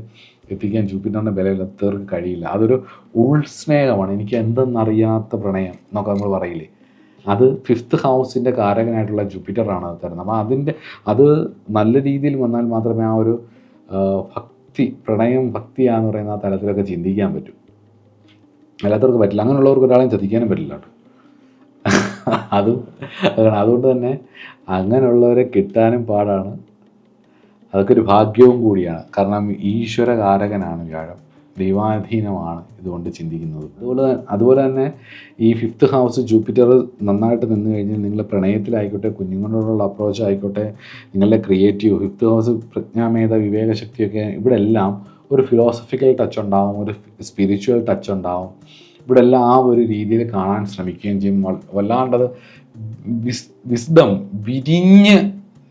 എത്തിക്കാൻ ജൂപ്പിറ്ററിൻ്റെ ബലമില്ലാത്തവർക്ക് കഴിയില്ല. അതൊരു ഉൾസ്നേഹമാണ്, എനിക്ക് എന്തെന്നറിയാത്ത പ്രണയം എന്നൊക്കെ നമ്മൾ പറയില്ലേ, അത് 5th ഹൗസിൻ്റെ കാരകനായിട്ടുള്ള ജൂപ്പിറ്ററാണ് അത് തരുന്നത്. അപ്പോൾ അത് നല്ല രീതിയിൽ വന്നാൽ മാത്രമേ ആ ഒരു ഭക്തിയാന്ന് പറയുന്ന ആ തലത്തിലൊക്കെ ചിന്തിക്കാൻ പറ്റും. അല്ലാത്തവർക്ക് പറ്റില്ല. അങ്ങനെയുള്ളവർക്ക് ഒരാളെയും ചതിക്കാനും പറ്റില്ല കേട്ടോ. അതുകൊണ്ട് തന്നെ അങ്ങനെയുള്ളവരെ കിട്ടാനും പാടാണ്. അതൊക്കെ ഒരു ഭാഗ്യവും കൂടിയാണ്. കാരണം ഈശ്വരകാരകനാണ് വ്യാഴം, ദൈവാധീനമാണ് ഇതുകൊണ്ട് ചിന്തിക്കുന്നത്. അതുപോലെ തന്നെ ഈ 5th ഹൗസ് ജൂപ്പിറ്റർ നന്നായിട്ട് നിന്ന് കഴിഞ്ഞാൽ നിങ്ങൾ പ്രണയത്തിലായിക്കോട്ടെ, കുഞ്ഞുങ്ങളോടുള്ള അപ്രോച്ച് ആയിക്കോട്ടെ, നിങ്ങളുടെ ക്രിയേറ്റീവ് 5th ഹൗസ് പ്രജ്ഞാമേധ വിവേകശക്തിയൊക്കെ ഇവിടെ എല്ലാം ഒരു ഫിലോസഫിക്കൽ ടച്ച് ഉണ്ടാവും, ഒരു സ്പിരിച്വൽ ടച്ച് ഉണ്ടാവും. ഇവിടെ എല്ലാം ആ ഒരു രീതിയിൽ കാണാൻ ശ്രമിക്കുകയും ചെയ്യും. വല്ലാണ്ടത് വിസ്ഡം വിരിഞ്ഞ്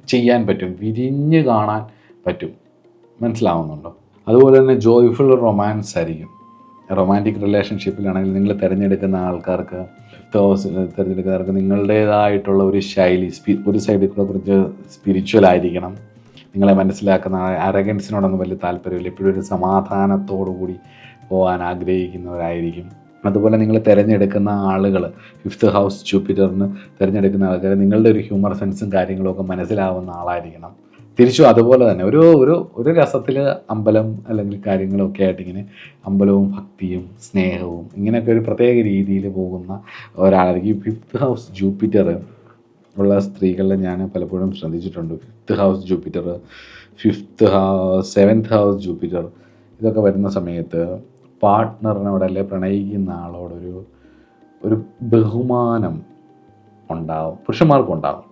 ചെയ്യാൻ പറ്റും, വിരിഞ്ഞ് കാണാൻ പറ്റും. മനസ്സിലാവുന്നുണ്ടോ? അതുപോലെ തന്നെ ജോയ്ഫുൾ റൊമാൻസ് ആയിരിക്കും. റൊമാൻറ്റിക് റിലേഷൻഷിപ്പിലാണെങ്കിൽ നിങ്ങൾ തിരഞ്ഞെടുക്കുന്ന ആൾക്കാർക്ക്, തിരഞ്ഞെടുക്കുന്നവർക്ക് നിങ്ങളുടേതായിട്ടുള്ള ഒരു ശൈലി, ഒരു സൈഡിൽ കൂടെ കുറച്ച് സ്പിരിച്വൽ ആയിരിക്കണം. നിങ്ങളെ മനസ്സിലാക്കുന്ന അരഗൻസിനോടൊന്നും വലിയ താല്പര്യമില്ല, എപ്പോഴും ഒരു സമാധാനത്തോടു കൂടി പോകാൻ ആഗ്രഹിക്കുന്നവരായിരിക്കും. അതുപോലെ നിങ്ങൾ തിരഞ്ഞെടുക്കുന്ന ആളുകൾ, 5th ഹൗസ് ജൂപ്പിറ്ററിന് തിരഞ്ഞെടുക്കുന്ന ആൾക്കാർ നിങ്ങളുടെ ഒരു ഹ്യൂമർ സെൻസും കാര്യങ്ങളൊക്കെ മനസ്സിലാവുന്ന ആളായിരിക്കണം. തിരിച്ചും അതുപോലെ തന്നെ ഒരു രസത്തിൽ അമ്പലം അല്ലെങ്കിൽ കാര്യങ്ങളൊക്കെ ആയിട്ട് ഇങ്ങനെ അമ്പലവും ഭക്തിയും സ്നേഹവും ഇങ്ങനെയൊക്കെ ഒരു പ്രത്യേക രീതിയിൽ പോകുന്ന ഒരാളായിരിക്കും. 5th ഹൗസ് ജൂപ്പിറ്റർ ഉള്ള സ്ത്രീകളെ ഞാൻ പലപ്പോഴും ശ്രദ്ധിച്ചിട്ടുണ്ട്. 5th house Jupiter, 7th house Jupiter ഇതൊക്കെ വരുന്ന സമയത്ത് പാർട്ട്ണറിനോട് അല്ലെ പ്രണയിക്കുന്ന ആളോടൊരു ബഹുമാനം ഉണ്ടാവും, പുരുഷന്മാർക്കുണ്ടാവും,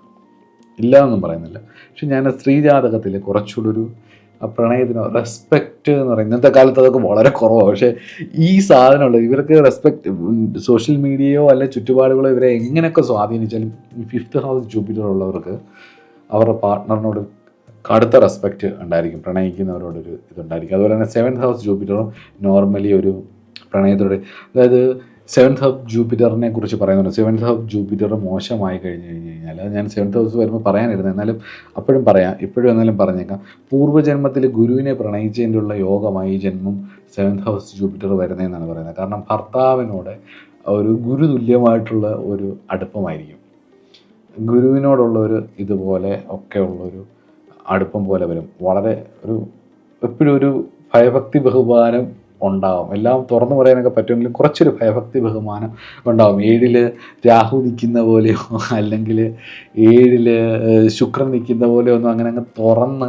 ഇല്ല എന്നും പറയുന്നില്ല. പക്ഷെ ഞാൻ സ്ത്രീജാതകത്തിൽ കുറച്ചുകൂടി ഒരു പ്രണയത്തിന് റെസ്പെക്റ്റ് എന്ന് പറയുന്നത് ഇന്നത്തെ കാലത്ത് അതൊക്കെ വളരെ കുറവാണ്. പക്ഷേ ഈ സാധനമുള്ളത് ഇവർക്ക് റെസ്പെക്റ്റ്, സോഷ്യൽ മീഡിയയോ അല്ലെ ചുറ്റുപാടുകളോ ഇവരെ എങ്ങനെയൊക്കെ സ്വാധീനിച്ചാലും 5th ഹൗസ് ജൂപ്പിറ്റർ ഉള്ളവർക്ക് അവരുടെ പാർട്ട്ണറിനോട് കടുത്ത റെസ്പെക്റ്റ് ഉണ്ടായിരിക്കും, പ്രണയിക്കുന്നവരോടൊരു ഇതുണ്ടായിരിക്കും. അതുപോലെ തന്നെ 7th ഹൗസ് ജൂപ്പിറ്ററും നോർമലി ഒരു പ്രണയത്തോടെ, അതായത് 7th ഹൗസ് ജൂപ്പിറ്ററിനെ കുറിച്ച് പറയുന്നുണ്ട്. 7th ഹൗസ് ജൂപ്പിറ്റർ മോശമായി കഴിഞ്ഞ് കഴിഞ്ഞാൽ, അത് ഞാൻ 7th ഹൗസ് വരുമ്പോൾ പറയാനിരുന്നത്, എന്നാലും അപ്പോഴും പറയാം, ഇപ്പോഴും എന്നാലും പറഞ്ഞേക്കാം, പൂർവ്വജന്മത്തിൽ ഗുരുവിനെ പ്രണയിച്ചതിൻ്റെ ഉള്ള യോഗമായി ഈ ജന്മം 7th ഹൗസ് ജൂപ്പിറ്റർ വരുന്നതെന്നാണ് പറയുന്നത്. കാരണം ഭർത്താവിനോട് ഒരു ഗുരുതുല്യമായിട്ടുള്ള ഒരു അടുപ്പമായിരിക്കും, ഗുരുവിനോടുള്ള ഒരു ഇതുപോലെ ഒക്കെ ഉള്ളൊരു അടുപ്പം പോലെ വരും. വളരെ എപ്പോഴും ഒരു ഭയഭക്തി ബഹുമാനം ഉണ്ടാവും. എല്ലാം തുറന്നു പറയാനൊക്കെ പറ്റുമെങ്കിലും കുറച്ചൊരു ഭയഭക്തി ബഹുമാനം ഉണ്ടാവും. 7 രാഹു നിൽക്കുന്ന പോലെയോ അല്ലെങ്കിൽ 7 ശുക്രൻ നിൽക്കുന്ന പോലെയോ ഒന്നും അങ്ങനെ തുറന്ന്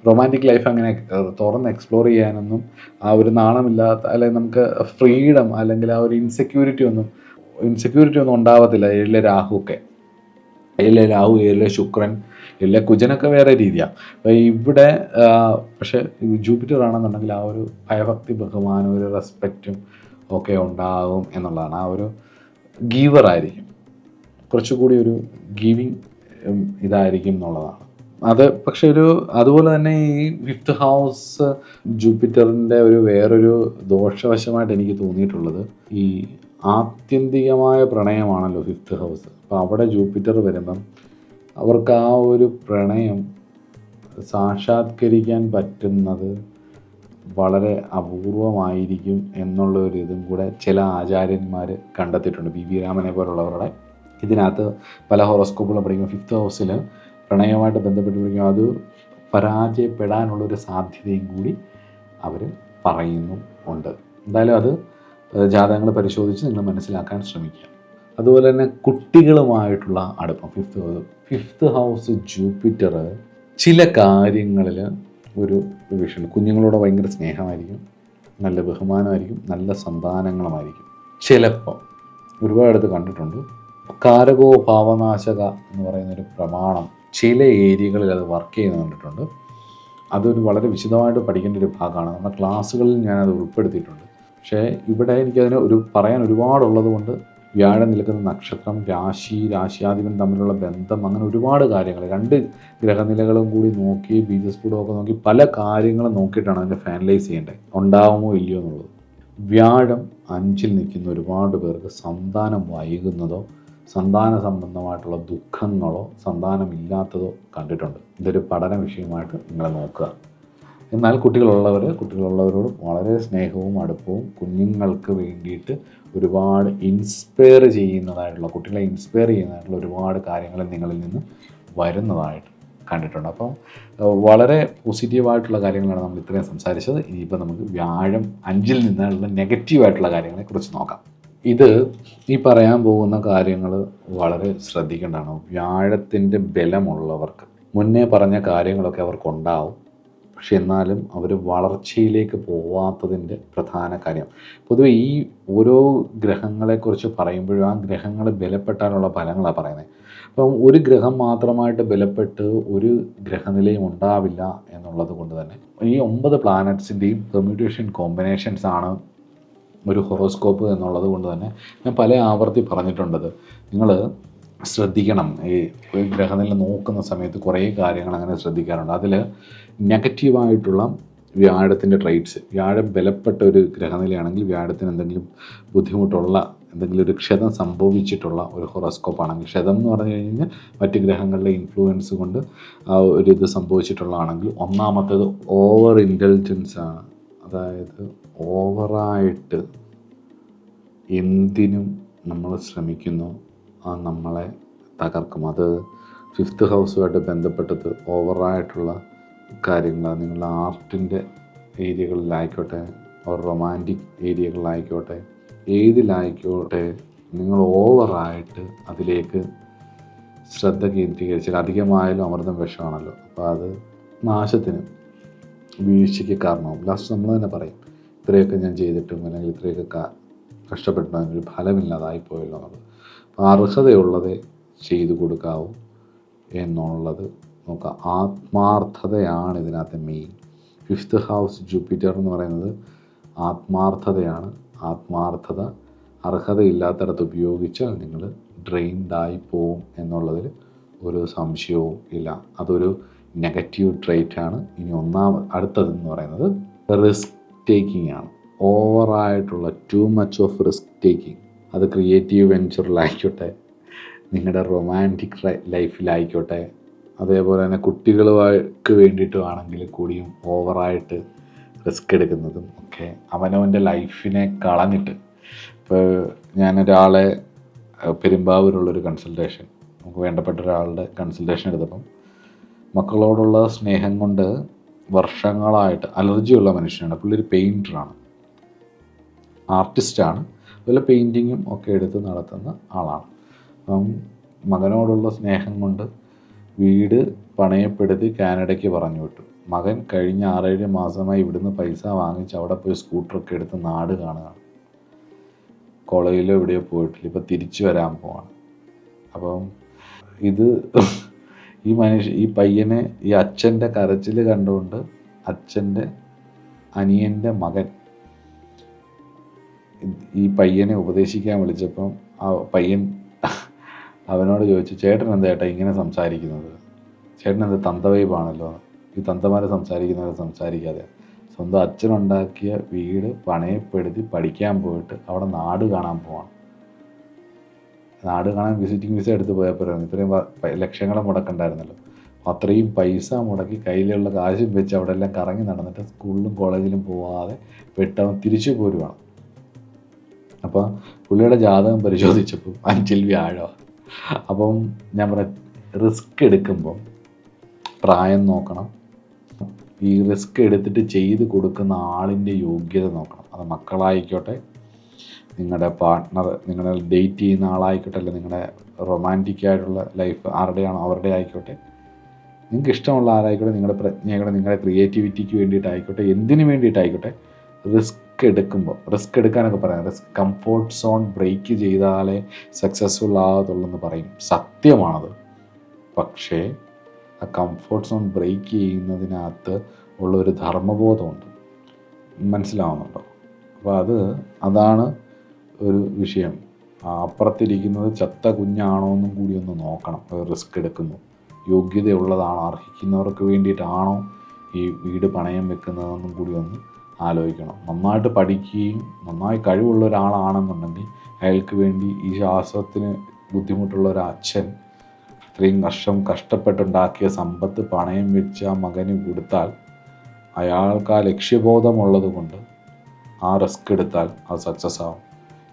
റൊമാൻറ്റിക് ലൈഫ് അങ്ങനെ തുറന്ന് എക്സ്പ്ലോർ ചെയ്യാനൊന്നും ആ ഒരു നാണമില്ലാത്ത, അല്ലെങ്കിൽ നമുക്ക് ഫ്രീഡം അല്ലെങ്കിൽ ആ ഒരു ഇൻസെക്യൂരിറ്റി ഒന്നും ഉണ്ടാവത്തില്ല 7 രാഹുവൊക്കെ. 7 രാഹു, 7 ശുക്രൻ, 7 കുജനൊക്കെ വേറെ രീതിയാണ്. അപ്പോൾ ഇവിടെ പക്ഷേ ജൂപ്പിറ്റർ ആണെന്നുണ്ടെങ്കിൽ ആ ഒരു ഭയഭക്തി ബഹുമാനം, ഒരു റെസ്പെക്റ്റും ഒക്കെ ഉണ്ടാകും എന്നുള്ളതാണ്. ആ ഒരു ഗീവറായിരിക്കും, കുറച്ചുകൂടി ഒരു ഗീവിങ് ഇതായിരിക്കും എന്നുള്ളതാണ് അത്. പക്ഷെ അതുപോലെ തന്നെ ഈ 5th ഹൗസ് ജൂപ്പിറ്ററിൻ്റെ വേറൊരു ദോഷവശമായിട്ട് എനിക്ക് തോന്നിയിട്ടുള്ളത്, ഈ ആത്യന്തികമായ പ്രണയമാണല്ലോ 5th ഹൗസ്. അപ്പോൾ അവിടെ ജൂപ്പിറ്റർ വരുമ്പം അവർക്ക് ആ ഒരു പ്രണയം സാക്ഷാത്കരിക്കാൻ പറ്റുന്നത് വളരെ അപൂർവമായിരിക്കും എന്നുള്ള ഒരു ഇതും കൂടെ ചില ആചാര്യന്മാർ കണ്ടെത്തിയിട്ടുണ്ട്. ബി വി രാമനെ പോലുള്ളവരുടെ ഇതിനകത്ത് പല ഹോറോസ്കോപ്പുകളും പഠിക്കും 5th ഹൗസിൽ പ്രണയമായിട്ട് ബന്ധപ്പെട്ട് പഠിക്കും, അത് പരാജയപ്പെടാനുള്ളൊരു സാധ്യതയും കൂടി അവർ പറയുന്നു ഉണ്ട്. എന്തായാലും അത് ജാതകങ്ങൾ പരിശോധിച്ച് നിങ്ങൾ മനസ്സിലാക്കാൻ ശ്രമിക്കുക. അതുപോലെ തന്നെ കുട്ടികളുമായിട്ടുള്ള അടുപ്പം, 5th ഹൗസ് ജൂപ്പിറ്റർ ചില കാര്യങ്ങളിൽ ഒരു വിഷയം, കുഞ്ഞുങ്ങളോട് ഭയങ്കര സ്നേഹമായിരിക്കും, നല്ല ബഹുമാനമായിരിക്കും, നല്ല സന്താനങ്ങളുമായിരിക്കും. ചിലപ്പോൾ ഒരുപാടടുത്ത് കണ്ടിട്ടുണ്ട്, കാരകോ ഭാവനാശക എന്ന് പറയുന്നൊരു പ്രമാണം ചില ഏരിയകളിൽ അത് വർക്ക് ചെയ്യുന്നത് കണ്ടിട്ടുണ്ട്. അതൊരു വളരെ വിശദമായിട്ട് പഠിക്കേണ്ട ഒരു ഭാഗമാണ്. നമ്മുടെ ക്ലാസ്സുകളിൽ ഞാനത് ഉൾപ്പെടുത്തിയിട്ടുണ്ട്. പക്ഷേ ഇവിടെ എനിക്കതിന് പറയാൻ ഒരുപാടുള്ളത് കൊണ്ട് വ്യാഴം നിൽക്കുന്ന നക്ഷത്രം, രാശിയാധിപൻ തമ്മിലുള്ള ബന്ധം, അങ്ങനെ ഒരുപാട് കാര്യങ്ങൾ 2 ഗ്രഹനിലകളും കൂടി നോക്കി, ബീജസ്ഫുടമൊക്കെ നോക്കി പല കാര്യങ്ങളും നോക്കിയിട്ടാണ് അതിൻ്റെ ഫൈനലൈസ് ചെയ്യേണ്ടത്, ഉണ്ടാവുമോ ഇല്ലയോ എന്നുള്ളത്. വ്യാഴം 5ൽ നിൽക്കുന്ന ഒരുപാട് പേർക്ക് സന്താനം വൈകുന്നതോ സന്താന സംബന്ധമായിട്ടുള്ള ദുഃഖങ്ങളോ സന്താനമില്ലാത്തതോ കണ്ടിട്ടുണ്ട്. ഇതൊരു പഠന വിഷയമായിട്ട് നിങ്ങൾ നോക്കുക. എന്നാൽ കുട്ടികളുള്ളവരോട് വളരെ സ്നേഹവും അടുപ്പവും, കുഞ്ഞുങ്ങൾക്ക് വേണ്ടിയിട്ട് ഒരുപാട് ഇൻസ്പയർ ചെയ്യുന്നതായിട്ടുള്ള, കുട്ടികളെ ഇൻസ്പയർ ചെയ്യുന്നതായിട്ടുള്ള ഒരുപാട് കാര്യങ്ങൾ നിങ്ങളിൽ നിന്ന് വരുന്നതായിട്ട് കണ്ടിട്ടുണ്ട്. അപ്പം വളരെ പോസിറ്റീവായിട്ടുള്ള കാര്യങ്ങളാണ് നമ്മൾ ഇത്രയും സംസാരിച്ചത്. ഇനിയിപ്പോൾ നമുക്ക് വ്യാഴം 5ൽ നിന്നുള്ള നെഗറ്റീവായിട്ടുള്ള കാര്യങ്ങളെക്കുറിച്ച് നോക്കാം. ഇത് ഈ പറയാൻ പോകുന്ന കാര്യങ്ങൾ വളരെ ശ്രദ്ധിക്കേണ്ടതാണ്. വ്യാഴത്തിൻ്റെ ബലമുള്ളവർക്ക് മുന്നേ പറഞ്ഞ കാര്യങ്ങളൊക്കെ അവർക്കുണ്ടാവും. പക്ഷെ എന്നാലും അവർ വളർച്ചയിലേക്ക് പോവാത്തതിൻ്റെ പ്രധാന കാര്യം. പൊതുവെ ഈ ഓരോ ഗ്രഹങ്ങളെക്കുറിച്ച് പറയുമ്പോഴും ആ ഗ്രഹങ്ങൾ ബലപ്പെട്ടാലുള്ള ഫലങ്ങളാണ് പറയുന്നത്. അപ്പം ഒരു ഗ്രഹം മാത്രമായിട്ട് ബലപ്പെട്ട് ഒരു ഗ്രഹനിലയും ഉണ്ടാവില്ല എന്നുള്ളത് കൊണ്ട് തന്നെ ഈ 9 പ്ലാനറ്റ്സിൻ്റെയും പെർമ്യൂട്ടേഷൻ കോമ്പിനേഷൻസ് ആണ് ഒരു ഹൊറോസ്കോപ്പ് എന്നുള്ളത് കൊണ്ട് തന്നെ ഞാൻ പല ആവർത്തി പറഞ്ഞിട്ടുണ്ടത്. നിങ്ങൾ ശ്രദ്ധിക്കണം. ഈ ഗ്രഹനില നോക്കുന്ന സമയത്ത് കുറേ കാര്യങ്ങൾ അങ്ങനെ ശ്രദ്ധിക്കാറുണ്ട്. അതിൽ നെഗറ്റീവായിട്ടുള്ള വ്യാഴത്തിൻ്റെ ട്രൈറ്റ്സ്, വ്യാഴം ബലപ്പെട്ട ഒരു ഗ്രഹനിലയാണെങ്കിൽ വ്യാഴത്തിന് എന്തെങ്കിലും ബുദ്ധിമുട്ടുള്ള, എന്തെങ്കിലും ഒരു ക്ഷതം സംഭവിച്ചിട്ടുള്ള ഒരു ഹൊറോസ്കോപ്പ് ആണെങ്കിൽ, ക്ഷതം എന്ന് പറഞ്ഞു കഴിഞ്ഞാൽ മറ്റ് ഗ്രഹങ്ങളുടെ ഇൻഫ്ലുവൻസ് കൊണ്ട് ആ ഒരു ഇത് സംഭവിച്ചിട്ടുള്ളതാണെങ്കിൽ, ഒന്നാമത്തേത് ഓവർ ഇൻ്റലിജൻസ് ആണ്. അതായത് ഓവറായിട്ട് എന്തിനും നമ്മൾ ശ്രമിക്കുന്നു, നമ്മളെ തകർക്കും. അത് 5th ഹൗസുമായിട്ട് ബന്ധപ്പെട്ടത് ഓവറായിട്ടുള്ള കാര്യങ്ങളാണ്. നിങ്ങളുടെ ആർട്ടിൻ്റെ ഏരിയകളിലായിക്കോട്ടെ, റൊമാൻറ്റിക് ഏരിയകളിലായിക്കോട്ടെ, ഏതിലായിക്കോട്ടെ, നിങ്ങൾ ഓവറായിട്ട് അതിലേക്ക് ശ്രദ്ധ കേന്ദ്രീകരിച്ചാൽ, അധികമായാലും അമൃതം വിഷമാണല്ലോ, അപ്പോൾ അത് നാശത്തിന്, വീഴ്ചയ്ക്ക് കാരണമാവും. ലാസ്റ്റ് നമ്മൾ തന്നെ പറയും, ഇത്രയൊക്കെ ഞാൻ ചെയ്തിട്ടും അല്ലെങ്കിൽ ഇത്രയൊക്കെ കഷ്ടപ്പെട്ടിട്ടും അതിനൊരു ഫലമില്ലാതായിപ്പോയല്ലോ എന്നുള്ളത്. അപ്പോൾ അർഹതയുള്ളതേ ചെയ്തു കൊടുക്കാവൂ എന്നുള്ളത് നോക്കാം. ആത്മാർത്ഥതയാണ് ഇതിനകത്ത് മെയിൻ. 5th ഹൗസ് ജൂപ്പിറ്റർ എന്ന് പറയുന്നത് ആത്മാർത്ഥതയാണ്. ആത്മാർത്ഥത അർഹതയില്ലാത്തടത്ത് ഉപയോഗിച്ചാൽ നിങ്ങൾ ഡ്രെയിൻഡായി പോവും എന്നുള്ളതിൽ ഒരു സംശയവും ഇല്ല. അതൊരു നെഗറ്റീവ് ട്രേറ്റാണ്. ഇനി അടുത്തതെന്ന് പറയുന്നത് റിസ്ക് ടേക്കിംഗ് ആണ്. ഓവറായിട്ടുള്ള too much of risk taking. അത് ക്രിയേറ്റീവ് വെഞ്ചറിലായിക്കോട്ടെ, നിങ്ങളുടെ റൊമാൻറ്റിക് ലൈഫിലായിക്കോട്ടെ, അതേപോലെ തന്നെ കുട്ടികൾക്ക് വേണ്ടിയിട്ടുമാണെങ്കിൽ കൂടിയും ഓവറായിട്ട് റിസ്ക് എടുക്കുന്നതും ഒക്കെ അവനവൻ്റെ ലൈഫിനെ കളഞ്ഞിട്ട്. ഇപ്പോൾ ഞാനൊരാളെ പെരുമ്പാവൂരുള്ളൊരു കൺസൾട്ടേഷൻ, നമുക്ക് വേണ്ടപ്പെട്ട ഒരാളുടെ കൺസൾട്ടേഷൻ എടുത്തപ്പം മക്കളോടുള്ള സ്നേഹം കൊണ്ട് വർഷങ്ങളായിട്ട് അലർജിയുള്ള മനുഷ്യനാണ്. പുള്ളി ഒരു പെയിൻറ്ററാണ്, ആർട്ടിസ്റ്റാണ്, അതുപോലെ പെയിൻറ്റിങ്ങും ഒക്കെ എടുത്ത് നടത്തുന്ന ആളാണ്. അപ്പം മകനോടുള്ള സ്നേഹം കൊണ്ട് വീട് പണയപ്പെടുത്തി കാനഡയ്ക്ക് പറഞ്ഞു വിട്ടു. മകൻ കഴിഞ്ഞ 6-7 മാസമായി ഇവിടുന്ന് പൈസ വാങ്ങിച്ച് അവിടെ പോയി സ്കൂട്ടറൊക്കെ എടുത്ത് നാട് കാണുകയാണ്. കോളേജിലോ എവിടെയോ പോയിട്ടില്ല, ഇപ്പോൾ തിരിച്ചു വരാൻ പോവാണ്. അപ്പം ഇത് ഈ പയ്യനെ, ഈ അച്ഛൻ്റെ കരച്ചിൽ കണ്ടുകൊണ്ട് അച്ഛൻ്റെ അനിയൻ്റെ മകൻ ഈ പയ്യനെ ഉപദേശിക്കാൻ വിളിച്ചപ്പം ആ പയ്യൻ അവനോട് ചോദിച്ചു, ചേട്ടൻ എന്താ ചേട്ടാ ഇങ്ങനെ സംസാരിക്കുന്നത്? ചേട്ടൻ എന്താ തന്തവൈബാണല്ലോ, ഈ തന്തമാരെ സംസാരിക്കാതെ സ്വന്തം അച്ഛനുണ്ടാക്കിയ വീട് പണയപ്പെടുത്തി പഠിക്കാൻ പോയിട്ട് അവിടെ നാട് കാണാൻ പോവാണ്. നാട് കാണാൻ വിസിറ്റിംഗ് വിസ എടുത്ത് പോയപ്പോഴാണ് ഇത്രയും ലക്ഷങ്ങൾ മുടക്കണ്ടായിരുന്നല്ലോ. അത്രയും പൈസ മുടക്കി കയ്യിലുള്ള കാശും വെച്ച് അവിടെ എല്ലാം കറങ്ങി നടന്നിട്ട് സ്കൂളിലും കോളേജിലും പോവാതെ പെട്ടവൻ തിരിച്ചു പോരുവാണ്. അപ്പോൾ പുള്ളിയുടെ ജാതകം പരിശോധിച്ചപ്പോൾ 5-ൽ വ്യാഴമാണ്. അപ്പം ഞാൻ പറയാം, റിസ്ക് എടുക്കുമ്പോൾ പ്രായം നോക്കണം. ഈ റിസ്ക് എടുത്തിട്ട് ചെയ്ത് കൊടുക്കുന്ന ആളിൻ്റെ യോഗ്യത നോക്കണം. അത് മക്കളായിക്കോട്ടെ, നിങ്ങളുടെ പാർട്ട്ണർ, നിങ്ങളെ ഡേറ്റ് ചെയ്യുന്ന ആളായിക്കോട്ടെ, അല്ല നിങ്ങളുടെ റൊമാൻറ്റിക്കായിട്ടുള്ള ലൈഫ് ആരുടെയാണോ അവരുടെ ആയിക്കോട്ടെ, നിങ്ങൾക്ക് ഇഷ്ടമുള്ള ആരായിക്കോട്ടെ, നിങ്ങളുടെ പ്രജ്ഞയുടെ, നിങ്ങളുടെ ക്രിയേറ്റിവിറ്റിക്ക് വേണ്ടിയിട്ടായിക്കോട്ടെ, എന്തിനു വേണ്ടിയിട്ടായിക്കോട്ടെ, റിസ്ക് എടുക്കാനൊക്കെ പറയാം. കംഫോർട്ട് സോൺ ബ്രേക്ക് ചെയ്താലേ സക്സസ്ഫുൾ ആകത്തുള്ളൂ പറയും. സത്യമാണത്. പക്ഷേ ആ കംഫോർട്ട് സോൺ ബ്രേക്ക് ചെയ്യുന്നതിനകത്ത് ഉള്ളൊരു ധർമ്മബോധമുണ്ട്. മനസ്സിലാവുന്നുണ്ടോ? അപ്പോൾ അതാണ് ഒരു വിഷയം. അപ്പുറത്തിരിക്കുന്നത് ചത്ത കുഞ്ഞാണോ എന്നും കൂടി ഒന്ന് നോക്കണം. റിസ്ക് എടുക്കുന്നു, യോഗ്യതയുള്ളതാണോ, അർഹിക്കുന്നവർക്ക് വേണ്ടിയിട്ടാണോ ഈ വീട് പണയം വെക്കുന്നതെന്നും കൂടി ഒന്ന് ആലോചിക്കണം. നന്നായിട്ട് പഠിക്കുകയും നന്നായി കഴിവുള്ള ഒരാളാണെന്നുണ്ടെങ്കിൽ അയാൾക്ക് വേണ്ടി ഈ ശാസ്ത്രത്തിന് ബുദ്ധിമുട്ടുള്ള ഒരു അച്ഛൻ ഇത്രയും കഷ്ടപ്പെട്ടുണ്ടാക്കിയ സമ്പത്ത് പണയം വെച്ച് ആ മകന് കൊടുത്താൽ അയാൾക്ക് ആ ലക്ഷ്യബോധമുള്ളത് കൊണ്ട് ആ റിസ്ക് എടുത്താൽ അത് സക്സസ് ആവും.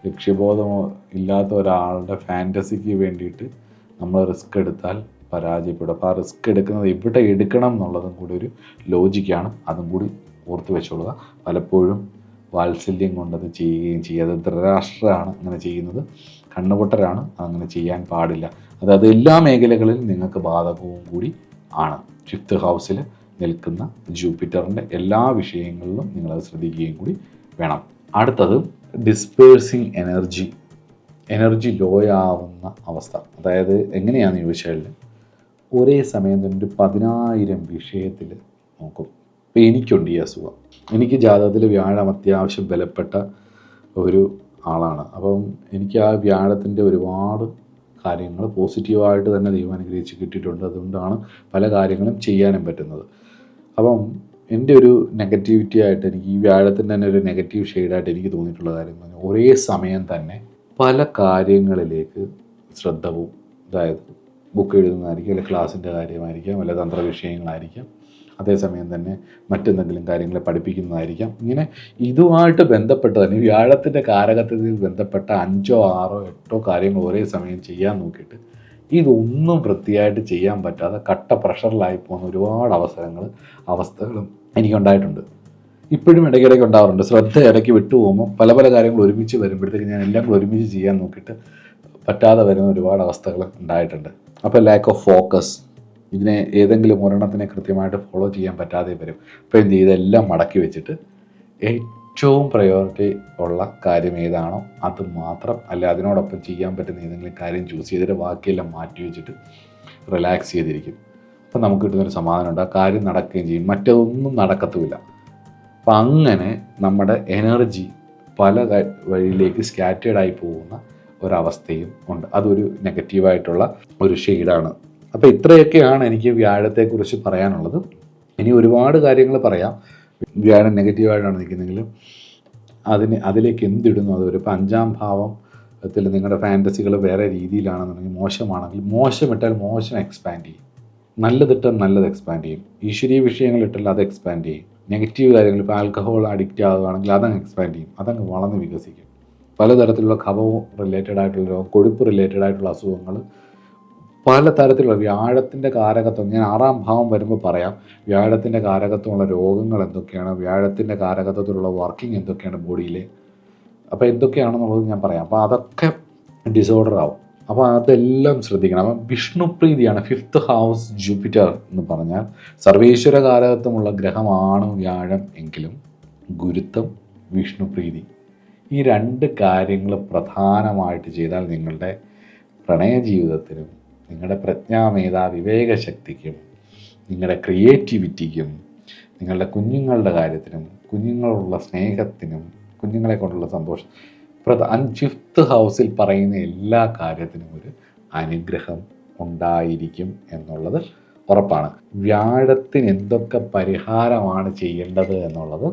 ലക്ഷ്യബോധം ഇല്ലാത്ത ഒരാളുടെ ഫാൻറ്റസിക്ക് വേണ്ടിയിട്ട് നമ്മൾ റിസ്ക് എടുത്താൽ പരാജയപ്പെടും. അപ്പോൾ ആ റിസ്ക് എടുക്കുന്നത് എവിടെ എടുക്കണം എന്നുള്ളതും കൂടി ഒരു ലോജിക്കാണ്. അതും കൂടി ഓർത്ത് വെച്ചോളുക. പലപ്പോഴും വാത്സല്യം കൊണ്ടത് ചെയ്യുകയും ചെയ്യുക. അത് ധൃതരാഷ്ട്രമാണ് അങ്ങനെ ചെയ്യുന്നത്, കണ്ണുപൊട്ടരാണ്, അങ്ങനെ ചെയ്യാൻ പാടില്ല. അത് എല്ലാ മേഖലകളിലും നിങ്ങൾക്ക് ബാധകവും കൂടി ആണ്. 5th ഹൗസിൽ നിൽക്കുന്ന ജൂപ്പിറ്ററിൻ്റെ എല്ലാ വിഷയങ്ങളിലും നിങ്ങളത് ശ്രദ്ധിക്കുകയും കൂടി വേണം. അടുത്തത് ഡിസ്പേഴ്സിങ് എനർജി ലോ ആവുന്ന അവസ്ഥ. അതായത് എങ്ങനെയാണെന്ന് ചോദിച്ചാൽ ഒരേ സമയം തന്നെ ഒരു 10,000 വിഷയത്തിൽ നോക്കും. ഇപ്പോൾ എനിക്കുണ്ട് ഈ അസുഖം. എനിക്ക് ജാതകത്തിൽ വ്യാഴം അത്യാവശ്യം ബലപ്പെട്ട ഒരു ആളാണ്. അപ്പം എനിക്ക് ആ വ്യാഴത്തിൻ്റെ ഒരുപാട് കാര്യങ്ങൾ പോസിറ്റീവായിട്ട് തന്നെ ദൈവം അനുഗ്രഹിച്ച് കിട്ടിയിട്ടുണ്ട്. അതുകൊണ്ടാണ് പല കാര്യങ്ങളും ചെയ്യാനും പറ്റുന്നത്. അപ്പം എൻ്റെ ഒരു നെഗറ്റിവിറ്റി ആയിട്ട് എനിക്ക് ഈ വ്യാഴത്തിൻ്റെ തന്നെ ഒരു നെഗറ്റീവ് ഷെയ്ഡായിട്ട് എനിക്ക് തോന്നിയിട്ടുള്ള കാര്യം എന്ന് പറഞ്ഞാൽ ഒരേ സമയം തന്നെ പല കാര്യങ്ങളിലേക്ക് ശ്രദ്ധ പോവും. അതായത് ബുക്ക് എഴുതുന്നതായിരിക്കും, അല്ലെങ്കിൽ ക്ലാസ്സിൻ്റെ കാര്യമായിരിക്കാം, അല്ലെങ്കിൽ തന്ത്ര വിഷയങ്ങളായിരിക്കാം, അതേസമയം തന്നെ മറ്റെന്തെങ്കിലും കാര്യങ്ങളെ പഠിപ്പിക്കുന്നതായിരിക്കാം. ഇങ്ങനെ ഇതുമായിട്ട് ബന്ധപ്പെട്ട് തന്നെ വ്യാഴത്തിൻ്റെ കാരകത്വത്തിൽ ബന്ധപ്പെട്ട 5, 6, 8 കാര്യങ്ങൾ ഒരേ സമയം ചെയ്യാൻ നോക്കിയിട്ട് ഇതൊന്നും വൃത്തിയായിട്ട് ചെയ്യാൻ പറ്റാതെ കട്ട പ്രഷറിലായി പോകുന്ന ഒരുപാട് അവസ്ഥകളും എനിക്കുണ്ടായിട്ടുണ്ട്. ഇപ്പോഴും ഇടയ്ക്കിടയ്ക്ക് ഉണ്ടാവാറുണ്ട്. ശ്രദ്ധ ഇടയ്ക്ക് വിട്ടു പോകുമ്പോൾ പല കാര്യങ്ങൾ ഒരുമിച്ച് വരുമ്പോഴത്തേക്ക് ഞാൻ എല്ലാം കൂടെ ഒരുമിച്ച് ചെയ്യാൻ നോക്കിയിട്ട് പറ്റാതെ വരുന്ന ഒരുപാട് അവസ്ഥകൾ ഉണ്ടായിട്ടുണ്ട്. അപ്പോൾ ലാക്ക് ഓഫ് ഫോക്കസ്, ഇതിനെ ഏതെങ്കിലും ഒരെണ്ണത്തിനെ കൃത്യമായിട്ട് ഫോളോ ചെയ്യാൻ പറ്റാതെ വരും. അപ്പോൾ എന്ത് ചെയ്ത് എല്ലാം മടക്കി വെച്ചിട്ട് ഏറ്റവും പ്രയോറിറ്റി ഉള്ള കാര്യം ഏതാണോ അത് മാത്രം, അല്ല അതിനോടൊപ്പം ചെയ്യാൻ പറ്റുന്ന ഏതെങ്കിലും കാര്യം ചൂസ് ചെയ്തിട്ട് ബാക്കിയെല്ലാം മാറ്റി വെച്ചിട്ട് റിലാക്സ് ചെയ്തിരിക്കും. അപ്പം നമുക്ക് കിട്ടുന്നൊരു സമാധാനമുണ്ട്, ആ കാര്യം നടക്കുകയും ചെയ്യും, മറ്റൊന്നും നടക്കത്തുമില്ല. അപ്പം അങ്ങനെ നമ്മുടെ എനർജി പല വഴിയിലേക്ക് സ്കാറ്റേഡായി പോകുന്ന ഒരവസ്ഥയും ഉണ്ട്. അതൊരു നെഗറ്റീവായിട്ടുള്ള ഒരു ഷെയ്ഡാണ്. അപ്പോൾ ഇത്രയൊക്കെയാണ് എനിക്ക് വ്യാഴത്തെക്കുറിച്ച് പറയാനുള്ളത്. ഇനി ഒരുപാട് കാര്യങ്ങൾ പറയാം. വ്യാഴം നെഗറ്റീവായിട്ടാണ് നിൽക്കുന്നെങ്കിലും അതിലേക്ക് എന്തിടുന്നു അത് വരും. ഇപ്പോൾ 5-ാം ഭാവത്തിൽ നിങ്ങളുടെ ഫാൻറ്റസികൾ വേറെ രീതിയിലാണെന്നുണ്ടെങ്കിൽ, മോശമാണെങ്കിൽ മോശമിട്ടാൽ മോശം എക്സ്പാൻഡ് ചെയ്യും, നല്ലതിട്ടാൽ നല്ലത് എക്സ്പാൻഡ് ചെയ്യും, ഈശ്വരീയ വിഷയങ്ങളിട്ടാൽ അത് എക്സ്പാൻഡ് ചെയ്യും, നെഗറ്റീവ് കാര്യങ്ങൾ ഇപ്പോൾ ആൽക്കഹോൾ അഡിക്റ്റ് ആകുകയാണെങ്കിൽ അതങ്ങ് എക്സ്പാൻഡ് ചെയ്യും, അതങ്ങ് വളർന്ന് വികസിക്കും. പലതരത്തിലുള്ള കഫവും റിലേറ്റഡ് ആയിട്ടുള്ള രോഗം, കൊഴുപ്പ് റിലേറ്റഡ് ആയിട്ടുള്ള അസുഖങ്ങൾ, പല തരത്തിലുള്ള വ്യാഴത്തിൻ്റെ കാരകത്വം, ഞാൻ 6-ാം ഭാവം വരുമ്പോൾ പറയാം വ്യാഴത്തിൻ്റെ കാരകത്വമുള്ള രോഗങ്ങൾ എന്തൊക്കെയാണ്, വ്യാഴത്തിൻ്റെ കാരകത്വത്തിലുള്ള വർക്കിംഗ് എന്തൊക്കെയാണ് ബോഡിയിൽ, അപ്പോൾ എന്തൊക്കെയാണെന്നുള്ളത് ഞാൻ പറയാം. അപ്പോൾ അതൊക്കെ ഡിസോർഡർ ആവും. അപ്പോൾ അതെല്ലാം ശ്രദ്ധിക്കണം. അപ്പം വിഷ്ണുപ്രീതിയാണ് 5th ഹൗസ് ജൂപ്പിറ്റർ എന്ന് പറഞ്ഞാൽ സർവേശ്വര കാരകത്വമുള്ള ഗ്രഹമാണ് വ്യാഴം എങ്കിലും ഗുരുത്വം, വിഷ്ണുപ്രീതി, ഈ 2 കാര്യങ്ങൾ പ്രധാനമായിട്ട് ചെയ്താൽ നിങ്ങളുടെ പ്രണയ ജീവിതത്തിനും നിങ്ങളുടെ പ്രജ്ഞാമേധ വിവേകശക്തിക്കും നിങ്ങളുടെ ക്രിയേറ്റിവിറ്റിക്കും നിങ്ങളുടെ കുഞ്ഞുങ്ങളുടെ കാര്യത്തിനും കുഞ്ഞുങ്ങളുള്ള സ്നേഹത്തിനും കുഞ്ഞുങ്ങളെ കൊണ്ടുള്ള സന്തോഷം 5th ഹൗസിൽ പറയുന്ന എല്ലാ കാര്യത്തിനും ഒരു അനുഗ്രഹം ഉണ്ടായിരിക്കും എന്നുള്ളത് ഉറപ്പാണ്. വ്യാഴത്തിന് എന്തൊക്കെ പരിഹാരമാണ് ചെയ്യേണ്ടത് എന്നുള്ളത്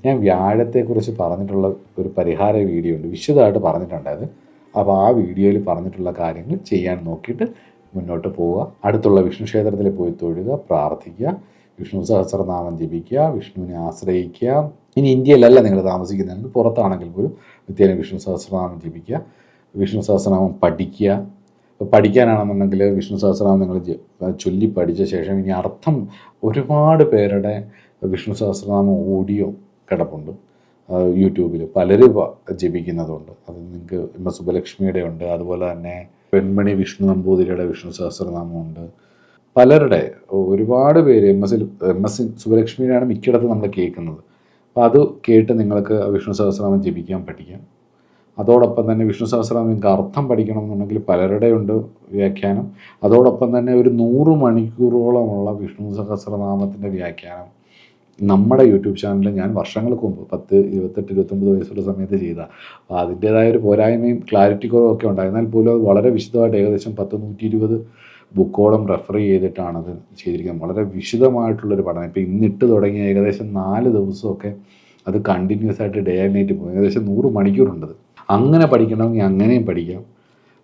ഞാൻ വ്യാഴത്തെക്കുറിച്ച് പറഞ്ഞിട്ടുള്ള ഒരു പരിഹാര വീഡിയോ ഉണ്ട്, വിശദമായിട്ട് പറഞ്ഞിട്ടുണ്ടായത്. അപ്പോൾ ആ വീഡിയോയിൽ പറഞ്ഞിട്ടുള്ള കാര്യങ്ങൾ ചെയ്യാൻ നോക്കിയിട്ട് മുന്നോട്ട് പോവുക. അടുത്തുള്ള വിഷ്ണു ക്ഷേത്രത്തിൽ പോയി തൊഴുക, പ്രാർത്ഥിക്കുക, വിഷ്ണു സഹസ്രനാമം ജപിക്കുക, വിഷ്ണുവിനെ ആശ്രയിക്കുക. ഇനി ഇന്ത്യയിലല്ല നിങ്ങൾ താമസിക്കുന്നത്, പുറത്താണെങ്കിൽ പോലും നിത്യേന വിഷ്ണു സഹസ്രനാമം ജപിക്കുക, വിഷ്ണു സഹസ്രനാമം പഠിക്കുക. പഠിക്കാനാണെന്നുണ്ടെങ്കിൽ വിഷ്ണു സഹസ്രനാമം നിങ്ങൾ ചൊല്ലി പഠിച്ച ശേഷം ഇനി അർത്ഥം, ഒരുപാട് പേരുടെ വിഷ്ണു സഹസ്രനാമം ഓഡിയോ കിടപ്പുണ്ട് യൂട്യൂബിൽ, പലരും ജപിക്കുന്നതുണ്ട്. അത് നിങ്ങൾക്ക് MS സുബലക്ഷ്മിയുടെ ഉണ്ട്, അതുപോലെ തന്നെ പെൺമണി വിഷ്ണു നമ്പൂതിരിയുടെ വിഷ്ണു സഹസ്രനാമമുണ്ട്. പലരുടെ ഒരുപാട് പേര് MS സുബലക്ഷ്മിയുടെയാണ് മിക്കയിടത്തും നമ്മൾ കേൾക്കുന്നത്. അപ്പോൾ അത് കേട്ട് നിങ്ങൾക്ക് വിഷ്ണു സഹസ്രനാമം ജപിക്കാൻ പഠിക്കാം. അതോടൊപ്പം തന്നെ വിഷ്ണു സഹസ്രനാമം നിങ്ങൾക്ക് അർത്ഥം പഠിക്കണമെന്നുണ്ടെങ്കിൽ പലരുടെ ഉണ്ട് വ്യാഖ്യാനം. അതോടൊപ്പം തന്നെ ഒരു 100 മണിക്കൂറോളമുള്ള വിഷ്ണു സഹസ്രനാമത്തിൻ്റെ വ്യാഖ്യാനം നമ്മുടെ യൂട്യൂബ് ചാനലിൽ ഞാൻ വർഷങ്ങൾക്ക് മുമ്പ് 10, 28, 29 വയസ്സുള്ള സമയത്ത് ചെയ്ത. അപ്പോൾ അതിൻ്റേതായ ഒരു പോരായ്മയും ക്ലാരിറ്റി കുറവൊക്കെ ഉണ്ടായി. എന്നാൽ പോലും അത് വളരെ വിശദമായിട്ട് ഏകദേശം 120 ബുക്കോളം റെഫർ ചെയ്തിട്ടാണത് ചെയ്തിരിക്കുന്നത്. വളരെ വിശദമായിട്ടുള്ളൊരു പഠനം. ഇപ്പോൾ ഇന്നിട്ട് തുടങ്ങിയ ഏകദേശം 4 ദിവസമൊക്കെ അത് കണ്ടിന്യൂസ് ആയിട്ട് ഡേ ആൻഡ് നൈറ്റ് പോകും. ഏകദേശം 100 മണിക്കൂറുണ്ടത്. അങ്ങനെ പഠിക്കണമെങ്കിൽ അങ്ങനെയും പഠിക്കാം.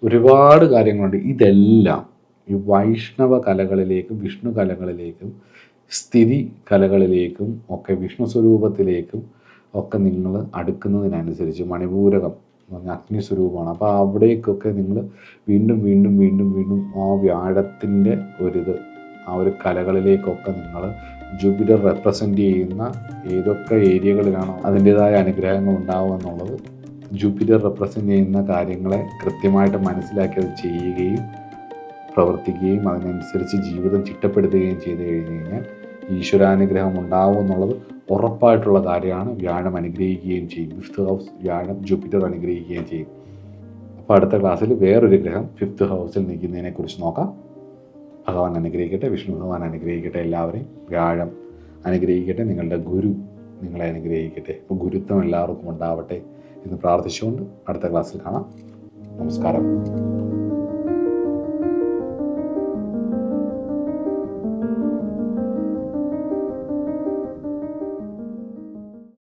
ഒരുപാട് കാര്യങ്ങളുണ്ട്. ഇതെല്ലാം ഈ വൈഷ്ണവ കലകളിലേക്കും വിഷ്ണു കലകളിലേക്കും സ്ഥിതി കലകളിലേക്കും ഒക്കെ വിഷ്ണു സ്വരൂപത്തിലേക്കും ഒക്കെ നിങ്ങൾ അടുക്കുന്നതിനനുസരിച്ച് മണിപൂരകം എന്ന് പറഞ്ഞാൽ അഗ്നി സ്വരൂപമാണ്. അപ്പോൾ അവിടേക്കൊക്കെ നിങ്ങൾ വീണ്ടും വീണ്ടും വീണ്ടും വീണ്ടും ആ വ്യാഴത്തിൻ്റെ ആ ഒരു കലകളിലേക്കൊക്കെ നിങ്ങൾ ജൂപ്പിറ്റർ റെപ്രസെൻ്റ് ചെയ്യുന്ന ഏതൊക്കെ ഏരിയകളിലാണോ അതിൻ്റേതായ അനുഗ്രഹങ്ങൾ ഉണ്ടാവുമെന്നുള്ളത് ജൂപ്പിറ്റർ റെപ്രസെൻ്റ് ചെയ്യുന്ന കാര്യങ്ങളെ കൃത്യമായിട്ട് മനസ്സിലാക്കി അത് ചെയ്യുകയും പ്രവർത്തിക്കുകയും അതിനനുസരിച്ച് ജീവിതം ചിട്ടപ്പെടുത്തുകയും ചെയ്തു കഴിഞ്ഞ് കഴിഞ്ഞാൽ ഈശ്വരാനുഗ്രഹം ഉണ്ടാവും എന്നുള്ളത് ഉറപ്പായിട്ടുള്ള കാര്യമാണ്. വ്യാഴം അനുഗ്രഹിക്കുകയും ചെയ്യും. 5th ഹൗസ് വ്യാഴം ജൂപ്പിറ്റർ അനുഗ്രഹിക്കുകയും ചെയ്യും. അപ്പോൾ അടുത്ത ക്ലാസ്സിൽ വേറൊരു ഗ്രഹം 5th ഹൗസിൽ നിൽക്കുന്നതിനെക്കുറിച്ച് നോക്കാം. ഭഗവാൻ അനുഗ്രഹിക്കട്ടെ, വിഷ്ണു ഭഗവാൻ അനുഗ്രഹിക്കട്ടെ എല്ലാവരെയും. വ്യാഴം അനുഗ്രഹിക്കട്ടെ, നിങ്ങളുടെ ഗുരു നിങ്ങളെ അനുഗ്രഹിക്കട്ടെ. അപ്പോൾ ഗുരുത്വം എല്ലാവർക്കും ഉണ്ടാവട്ടെ എന്ന് പ്രാർത്ഥിച്ചുകൊണ്ട് അടുത്ത ക്ലാസ്സിൽ കാണാം. നമസ്കാരം.